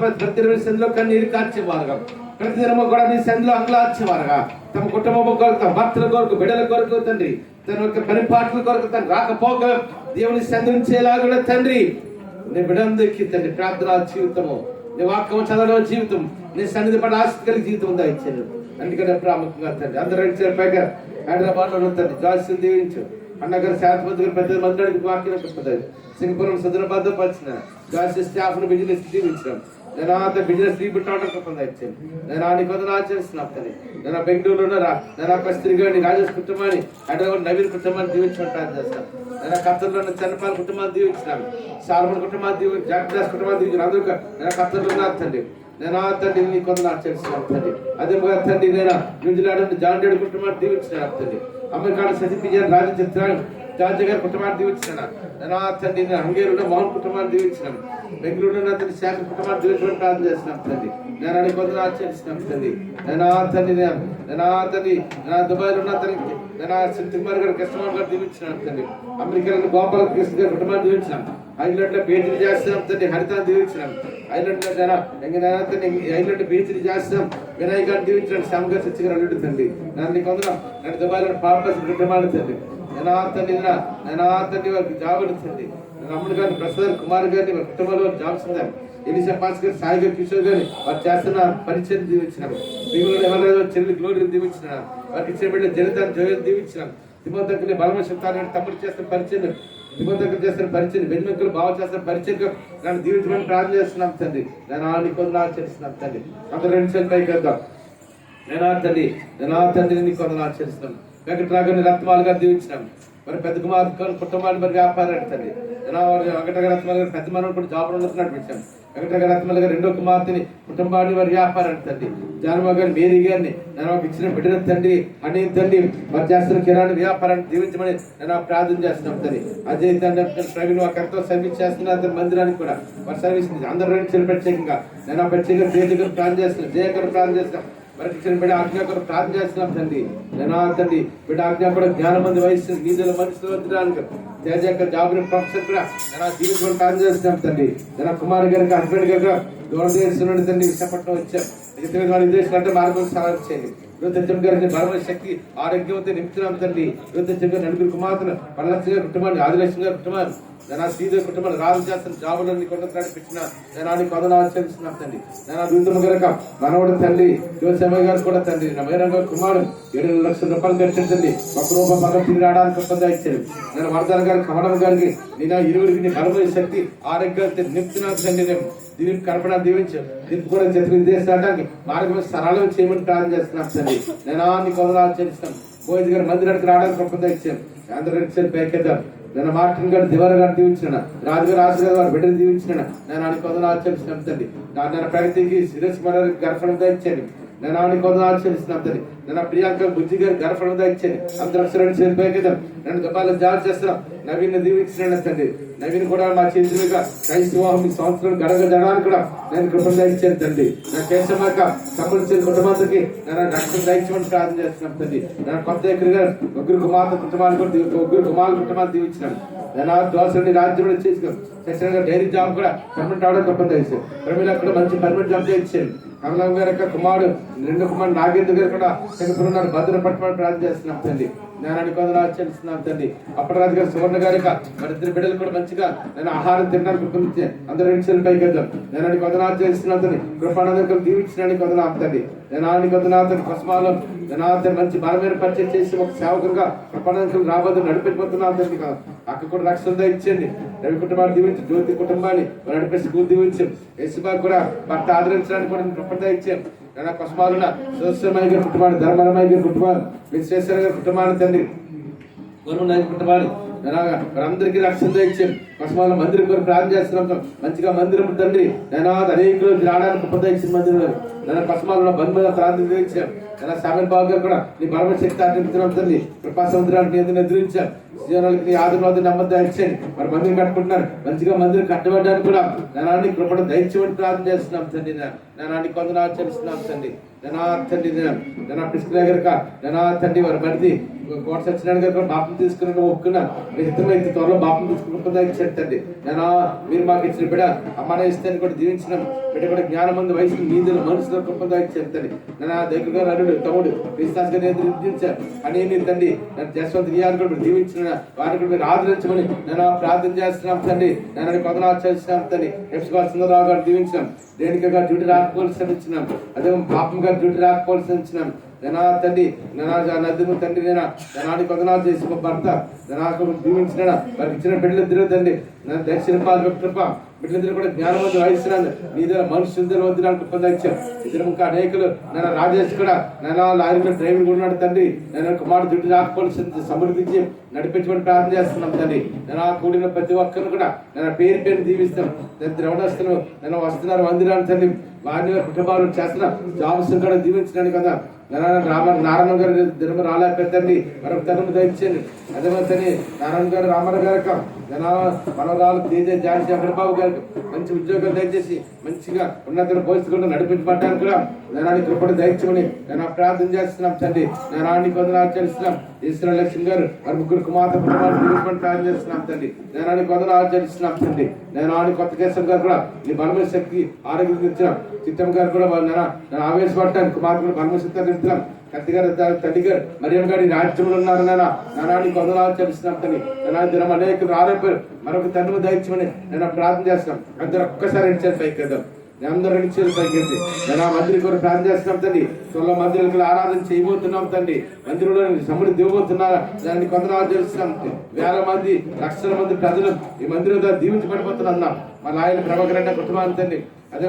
ప్రతి సంధిలో కన్నీరు కార్చేవారుగా, ప్రతిదినము కూడా నీ సంధిలో అంగలార్చేవారుగా, తమ కుటుంబం కొరకు, తమ భర్తల కొరకు, బిడ్డల కొరకు తండ్రి, తన యొక్క పనిపాట్ల కొరకు తను రాకపోక దేవుని సంధించేలాగా తండ్రి నీ బిడ్డందరికీ తండ్రి ప్రార్థన జీవితము, నీ వాక్యం చదవడం జీవితం, నీ సన్నిధి పట్ల ఆసక్తి కలిగి జీవితం ఉందా ఇచ్చాను. అందుకనే ప్రాముఖ్యంగా తండ్రి అందరూ పైగా హైదరాబాద్ లో తండ్రి జాస్తి దీవించు. అన్నగారు శాంతిపతి గారు పెద్ద మందిరానికి వాక్యం చెప్తారు. సింగపురం సదరాబాద్ పరిచిన జాస్తి స్టాఫ్ ను బిజినెస్ దీవించడం, నేను బిజినెస్ రీబిట్టాడు పొందాను. నేను నీకు ఆచరిస్తున్నాను తండ్రి. నేను బెంగళూరులో నేను కస్తూరి గారిని రాజేష్ కుటుంబాన్ని, హైదరాబాద్ నవీన్ కుటుంబాన్ని దీవించడం చేస్తాను. నేను ఖత్తర్లో చన్నపాల కుటుంబాన్ని దీవించినాను, సాల్మన్ కుటుంబాన్ని దీవించి, జాగ్దాస్ కుటుంబాన్ని దీవించిన అందరూ నేను ఖత్తర్లో ఉన్నారు తండ్రి. నేను తండ్రి నీ కొందరు ఆచరిస్తున్నాను తండ్రి. అదే తండ్రి నేను న్యూజిలాండ్ జాన్ డేడ్ కుటుంబాన్ని దీవించినాను తండ్రి. అమెరికాలో సతీపిజన్ రాజచిత్రాన్ని జార్జి గారి కుటుంబాన్ని దీవించినాను. నేను తండ్రి నేను హంగేరులో మోహన్ కుటుంబాన్ని దీవించినాను. బెంగళూరులో తండ్రి శాఖ కుటుంబాన్ని దీవించడం ప్రార్థన చేస్తున్నాను తండ్రి. నేను అడిగి కొందరు ఆచరిస్తున్నాను తండ్రి. నేను తండ్రి నేను దుబాయ్లో ఉన్న తండ్రి నేను సింతికుమార్ గారు కృష్ణమార్ గారు దీవించినాను తండ్రి. అమెరికాలో గోపాల కృష్ణ గారి కుటుంబాన్ని దీవించినాను. ఐర్లాండ్ లో పిహెచ్డీ చేస్తున్నాం తండ్రి. హరితాన్ని దీవించినాం. ఐర్లాండ్ లో ఐర్లాండ్ పిహెచ్డీ చేస్తున్నాం. వినాయక్ గారిని దీవించినాం. శ్యామ్ గారు సత్య గారు అల్లుడు తండ్రి. నన్ను కొందరం నేను దుబాయ్లో పాపస్ కుటుంబాన్ని తండ్రి. నేను తండ్రి వారికి జాబ్ తండ్రి. అమ్ముడు గారిని ప్రసాద్ కుమార్ గారిని వారి కుటుంబంలో జాబ్స్ గారు, ఎలిసా పాస్ గారు, సాయి గారు, కిషోర్ గారిని వారు చేస్తున్న పరిచయం దీవించినారు. మిగులు ఎవరైనా చెల్లి గ్లోరీని దీవించినారు. వారికి ఇచ్చిన బిడ్డ జనితాన్ని జోయలు దీవించినాం. తిమోతికి బలమ శక్తాన్ని తమ్ముడు చేస్తున్న పరిచయం, తిమోతికి చేస్తున్న పరిచయం, వెన్నుకలు బాగా చేస్తున్న పరిచయం నన్ను దీవించమని ప్రార్థన చేస్తున్నాం తండ్రి. నేను నీకు కొందరు ఆచరిస్తున్నాం తండ్రి. అందరూ రెండు చేతులు పైకి వేద్దాం. నేను తండ్రి నీకు కొందరు ఆచరిస్తున్నాం. వెంకటరాఘని రత్నాలు గారు దీవించినాం. మరి పెద్ద కుమార్ కుటుంబాన్ని మరి వ్యాపారం తండ్రి. వెంకటరాఘ రత్నాలు గారు పెద్ద మనం కూడా జాబ్ నడిపించాం. వెంకటరాఘ రత్నాలు గారు రెండో కుమార్తెని కుటుంబాన్ని వారి వ్యాపారం తండ్రి. జానమ్మ గారు, మేరీ గారిని నేను ఇచ్చిన బిడ్డల తండ్రి అని తండ్రి వారు చేస్తున్న కిరాణి వ్యాపారాన్ని దీవించమని నేను ప్రార్థన చేస్తున్నాం తండ్రి. అజయ్ తండ్రి ప్రవీణ్ వారితో సర్వీస్ చేస్తున్నారు అతని మందిరానికి కూడా వారి సర్వీస్ అందరూ రెండు ప్రత్యేకంగా నేను ప్రత్యేకంగా జయ గారు ప్రార్థన చేస్తున్నాం. జయ గారు ప్రార్థన చేస్తున్నాం. మరి ఇచ్చిన బిడ్డ ఆజ్ఞ కూడా ప్రార్థన చేస్తున్నాం తండ్రి. నేను తండ్రి బిడ్డ ఆజ్ఞ కూడా జ్ఞానం మంది వయసు నీళ్ళ మనుషులు వద్దడానికి తేజ జాబ్ ప్రొఫెసర్ కూడా నేను జీవితం ప్రార్థన చేస్తున్నాం తండ్రి. నేను కుమార్ గారికి హస్బెండ్ గారు దూరం చేస్తున్నాడు తండ్రి. విశాఖపట్నం వచ్చారు విదేశాలు అంటే మార్గం సహాయం చేయండి. యువతజం గారికి బలమైన శక్తి ఆరోగ్యంతో నింపుతున్నాం తండ్రి. యువతజం గారు నలుగురు కుమార్తెను పల్లక్ష గారి కుటుంబాన్ని ఆదిలక్ష్మి గారి కుటుంబాన్ని నేను శ్రీదేవి కుటుంబాన్ని రాజు చేస్తున్న జాబులన్నీ కొండ నడిపించిన నేను కొదలు ఆచరిస్తున్నాం తండ్రి. నేను విందుమ గనక మనవడు తండ్రి యువసేమ గారు కూడా తండ్రి నా వైరంగ కుమారుడు 7 లక్షల రూపాయలు ఖర్చించండి. 1 రూపాయి పక్కన తిరిగి రావడానికి ఒప్పందా ఇచ్చాడు. నేను వరదాన గారికి కమలం గారికి నేను ఇరువురికి బలమైన శక్తి ఆరోగ్యాలతో నింపుతున్నాను తండ్రి. నేను దీనికి కల్పన దీవించు దీనికి కూడా జతలు విదేశానికి మార్గం సరళం చేయమని ప్రార్థన చేస్తున్నాం తండ్రి. నేను నీకు కొదలు ఆచరిస్తాను. భోజు గారు మందిరానికి రావడానికి ఒప్పందా ఇచ్చాను. అందరూ ఇచ్చాను పైకేద్దాం. నేను మార్టిన్ గారు దివార గారు దీవించిన రాజుగారు ఆశగారు వారి బిడ్డను దీవించిన నేను ఆడి కొదలు ఆచరిస్తున్నాం తండ్రి. నేను ప్రగతికి శిరస్ గర్భం ఇచ్చాను. నేను ఆడి కొదలు ఆచరిస్తున్నాం తండ్రి. నేను ప్రియాంక బుజ్జి గారి గర్భం ఇచ్చాను. అందరూ అక్షరాన్ని చేరిపోయేద్దాం. నేను గబాలు జాబ్ చేస్తున్నాం. నవీన్ దీవించిన తండ్రి. నవీన్ కూడా మా చేతులుగా క్రైస్తవం ఈ సంవత్సరం జరగడానికి కూడా నేను కృపను దయచేది తండ్రి. నా కేశమాక సంబంధించిన కుటుంబానికి నేను రక్షణ దయచేమని ప్రార్థన చేస్తున్నాం తండ్రి. నేను కొత్త దగ్గరగా ముగ్గురు కుమార్తె కుటుంబాన్ని కూడా ముగ్గురు కుమారుల కుటుంబాన్ని దీవించినాను. నేను దోసని రాజ్యం చేసుకున్నాను. ఖచ్చితంగా డైరీ జాబ్ కూడా పర్మనెంట్ అవడానికి కృపను దయచేది. ప్రమిళ కూడా మంచి పర్మనెంట్ జాబ్ చేయించాను. కమలం గారి యొక్క కుమారుడు 2 కుమారుడు నాగేంద్ర గారు కూడా చనిపోతున్నారు. భద్రపట్టమని ప్రార్థన చేస్తున్నాం తండ్రి. నేను కొందరు ఆచరిస్తున్నాం తండ్రి. అప్పటిరాజు గారు సువర్ణ గారి మరి 2 బిడ్డలు కూడా మంచిగా నేను ఆహారం తినడానికి కృపనిచ్చే అందరూ 2 పైకి వెళ్దాం. నేను కొందరు ఆచరిస్తున్నాం తండ్రి. కృపానందం దీవించడానికి కొందరు ఆపుతండి. నేను కొందరు కొసమాలో నేను మంచి బలమైన పరిచయం చేసి ఒక సేవకులుగా కృపానందం రాబోదు నడిపిపోతున్నాం తండ్రి. అక్కడ కూడా రక్షణ ఇచ్చేయండి. రవి కుటుంబాన్ని దీవించి జ్యోతి కుటుంబాన్ని నడిపే స్కూల్ దీవించాం. యశ్వా కూడా భర్త ఆదరించడానికి కూడా కృపణ ఇచ్చాం. నేను కొసమాలున్న సుదర్శనమయ్య గారి కుటుంబాన్ని ధర్మరమయ్య గారి కుటుంబాన్ని విశ్వేశ్వర గారి కుటుంబాన్ని తండ్రి గురునాయక కుటుంబాన్ని అందరికీ రక్షణ ఇచ్చాం. కొసమాల మందిరం కూడా ప్రార్థన చేస్తున్నాం. మంచిగా మందిరం తండ్రి నేను అనేకులు రావడానికి ఉపద ఇచ్చిన మందిరం నేను కొసమాలలో బంధు మీద ప్రార్థన ఇచ్చాం. నేను సామెల్ బాబు గారు కూడా నీ బలమ శక్తి ఆచరిస్తున్నాం తండ్రి. కృపా సముద్రానికి నేను ఎదురించాం. జీవనాలకి నీ ఆదివారం నమ్మద్దా ఇచ్చాను. మరి మందిరం కట్టుకుంటున్నారు. మంచిగా మందిరం కట్టబడ్డానికి కూడా నేను కృపణ దయచేమని ప్రార్థన చేస్తున్నాం తండ్రి. నేను కొందరు ఆచరిస్తున్నాం తండ్రి. తండ్రి నేను పిసుకులేగరక తండ్రి వారి బడిది కోట సత్యనారాయణ గారు కూడా బాపం తీసుకుని ఒప్పుకున్నాను. ఇద్దరు త్వరలో బాపం తీసుకుంటుందా ఇచ్చాడు తండ్రి. మీరు మాకు ఇచ్చిన బిడ్డ అమ్మాయి ఇస్తాను కూడా దీవించినాం. బిడ్డ కూడా జ్ఞానమంది వయసు నీదులు మనుషులు కృపందా ఇచ్చాను తండ్రి. నేను దగ్గరగా నడుడు తమ్ముడు విశ్వాస గారిని ఎదురించాను అని తండ్రి. నేను జస్వంత్ గియాన్ని కూడా దీవించిన వారిని కూడా మీరు ఆదరించమని నేను ప్రార్థన చేస్తున్నాం తండ్రి. నేను కొందరు ఆచరిస్తున్నాం తండ్రి. ఎఫ్సిబాల్ సుందరరావు గారు దీవించినాం. రేణుక గారు డ్యూటీ రాకపోవాల్సి ఇచ్చినాం. అదే పాపం గారు డ్యూటీ రాకపోవాల్సి ఇచ్చినాం. తండ్రి నదును తండ్రి నేను కొందనాలు చేసి భర్త నాకు దీవించిన వారికి ఇచ్చిన బిడ్డలిద్దరూ తండ్రి నేను దక్షిణ కృప బిడ్డలిద్దరు కూడా జ్ఞానవంతులు వహిస్తున్నాను. నీ దగ్గర మనుషులు వద్దు పొందాం. ఇద్దరు ఇంకా అనేకులు నేను రాజేష్ కూడా నేను లారీలో డ్రైవర్ ఉన్నాడు తండ్రి. నేను కుమారుడు దుడ్డు రాకపోవాల్సి సమృద్ధించి నడిపించమని ప్రార్థన చేస్తున్నాం తండ్రి. నేను కూడిన ప్రతి ఒక్కరిని కూడా నేను పేరు దీవిస్తాం. నేను ద్రవణస్తులు నేను వస్తున్నారు మందిరాన్ని తండ్రి. వారిని కుటుంబాలు చేస్తున్నా జాబ్స్ కూడా దీవించడానికి కదా నారాయణ గారు దినము రాలేకపోతండి. మరొక తరము దయచేయండి. అదే నారాయణ గారు రామారావు గారికి మనవరాలు తేజ జాన్సీ అమరబాబు గారికి మంచి ఉద్యోగాలు దయచేసి మంచిగా ఉన్నత పోస్టులను నడిపించబడ్డానికి కూడా నేను కృపణ దయచేమని నేను ప్రార్థన చేస్తున్నాం తండ్రి. నేను కొందరు ఆచరిస్తున్నాం. ఈశ్వర లక్ష్మి గారు మరి 3 కుమార్తె కుటుంబాలు దీవించమని ప్రార్థన చేస్తున్నాం తండ్రి. నేను కొందరు ఆచరిస్తున్నాం తండ్రి. నేను కొత్త కేశం గారు కూడా నీ బలమైన శక్తి ఆరోగ్యం ఇచ్చిన చిత్తం గారు కూడా నేను ఆవేశపడటాను. కుమార్తె బలమైన ఇస్తున్నాం. కత్తి గారు తల్లి గారు మరియం గారి రాజ్యంలో ఉన్నారు. నానాన్ని కొందరు ఆచరిస్తున్నాం తండ్రి. దినం అనేక ఆరోపారు. మరొక తండ్రి దయచేమని నేను ప్రార్థన చేస్తున్నాం. అందరూ ఒక్కసారి ఇచ్చారు పైకి కదా అందరూ ఇచ్చారు పైకి నేను మందిరం కూడా ప్రార్థన చేస్తున్నాం తండ్రి. 12 మందిరాలకు ఆరాధన చేయబోతున్నాం తండ్రి. మందిరంలో సమృద్ధి ఇవ్వబోతున్నారా దాన్ని కొందరు ఆచరిస్తున్నాం. వేల మంది లక్షల మంది ప్రజలు ఈ మందిరం ద్వారా దీవించబడిపోతున్నాం. మా నాయన ప్రభాకర్ రెడ్డి కుటుంబాన్ని తండ్రి. అదే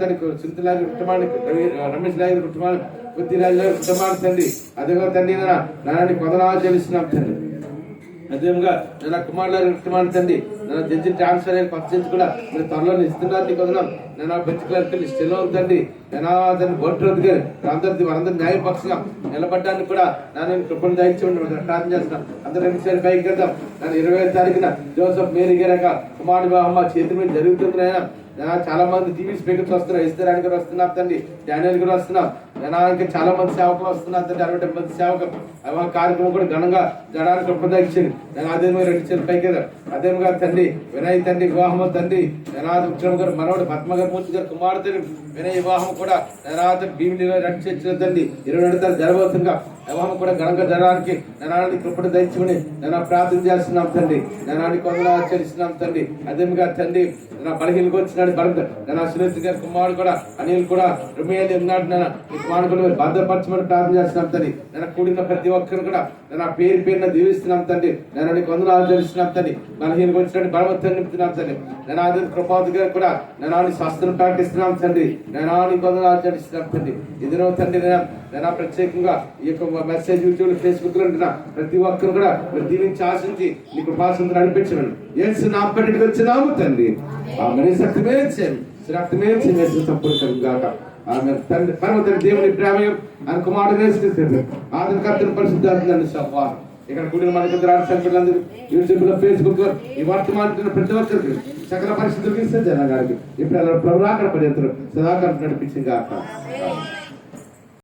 తనకు చింతలాగి కుటుంబాన్ని రమేష్ నాయకుడి కుటుంబాన్ని బుద్ధిరాజు గారి కుటుంబాన్ని తండ్రి. అదే తండ్రి నాన్ని కొందరు ఆచరిస్తున్నాం తండ్రి. అదేవిధంగా నేను కుమారుల కుటుంబాన్ని తండ్రి. నేను జడ్జి ట్రాన్స్ఫర్ అయిన కొత్త జడ్జి కూడా మీరు త్వరలో ఇస్తున్నారు నీకు వదనం నేను బెంచ్ క్లర్క్ లిస్ట్ ఎలా ఉందండి నేను దాన్ని బోర్డు గారు అందరి న్యాయపక్షంగా నిలబడ్డానికి కూడా నేను కృపను దయచేయండి ప్రార్థన చేస్తున్నాను. అందరూ 2 సార్లు పైకి వెళ్దాం. నేను 20వ తారీఖున జోసఫ్ మేరీ గారు కుమారుడు అమ్మ చేతి మీద జరుగుతుంది ఆయన. చాలా మంది టీవీ స్పీకర్స్ వస్తున్నారు. ఇస్తారాని గారు వస్తున్నారు తండ్రి, డానియల్ గారు వస్తున్నాం. ఇంకా చాలా మంది సేవకులు వస్తున్నారు తండ్రి. 60 మంది సేవకులు కార్యక్రమం కూడా ఘనంగా జనానికి కృపణ ఇచ్చింది. నేను అదే 2 సార్లు పైకి వెళ్దాం. అదేవిగా తండ్రి వినయ్ తండ్రి వివాహం తండ్రి విక్రమ్ గారు మనవడు పద్మ గారు మూర్తి గారు కుమారుడు వినయ్ వివాహం కూడా భీమిని రక్షించిన తండ్రి 22 తారీఖు జరగబోతుందిగా వివాహం కూడా ఘనంగా జరగడానికి నేనాన్ని కృపణ దంచుకుని నేను ప్రార్థన చేస్తున్నాం తండ్రి. నేనాన్ని కొందరు ఆచరిస్తున్నాం తండ్రి. అదేవిగా తండ్రి నా బలహీనకు వచ్చినాడు బలత నేను సురేష్ గారి కుమారుడు కూడా అనిల్ కూడా రుమేలు ఉన్నాడు. నేను ఈ కుమారుడు కూడా భద్రపరచమని ప్రార్థన చేస్తున్నాం తండ్రి. నేను కూడిన ప్రతి ఒక్కరు కూడా నేను పేరున దీవిస్తున్నాం తండ్రి. నేను కొందరు ఆచరిస్తున్నాం తండ్రి. బలహీనకు వచ్చినట్టు బలవత్తం నింపుతున్నాం తండ్రి. నేను ఆది కృపావతి గారు కూడా నేను స్వస్థను ప్రకటిస్తున్నాం తండ్రి. నేను కొందరు ఆచరిస్తున్నాం తండ్రి. ఇదిలో తండ్రి నేను ప్రత్యేకంగా ఈ యొక్క మెసేజ్ యూట్యూబ్ ఫేస్బుక్ లో ఉంటున్నా ప్రతి ఒక్కరు కూడా మీరు దీవించి ఆశించి నీకు ఉపాసన నడిపించమని ఏసు నా పట్టికి వచ్చినాము తండ్రి. ఆమె రక్తమే సంపూర్ణ గాక. ఆమె తండ్రి పరమ తండ్రి దేవుని ప్రేమయం ఆయన కుమారుడు ఆదరణ కర్తను పరిశుద్ధాత్మ సహవాసం ఇక్కడ కూడిన మనకు సంఖ్యలందరూ యూట్యూబ్ లో ఫేస్బుక్ లో ఈ వర్తమాన ప్రతి ఒక్కరికి సకల పరిస్థితులకి జనాగారికి ఇప్పుడు ప్రభు అక్కడ పర్యంతరం సదాకాలం నడిపించింది గాక.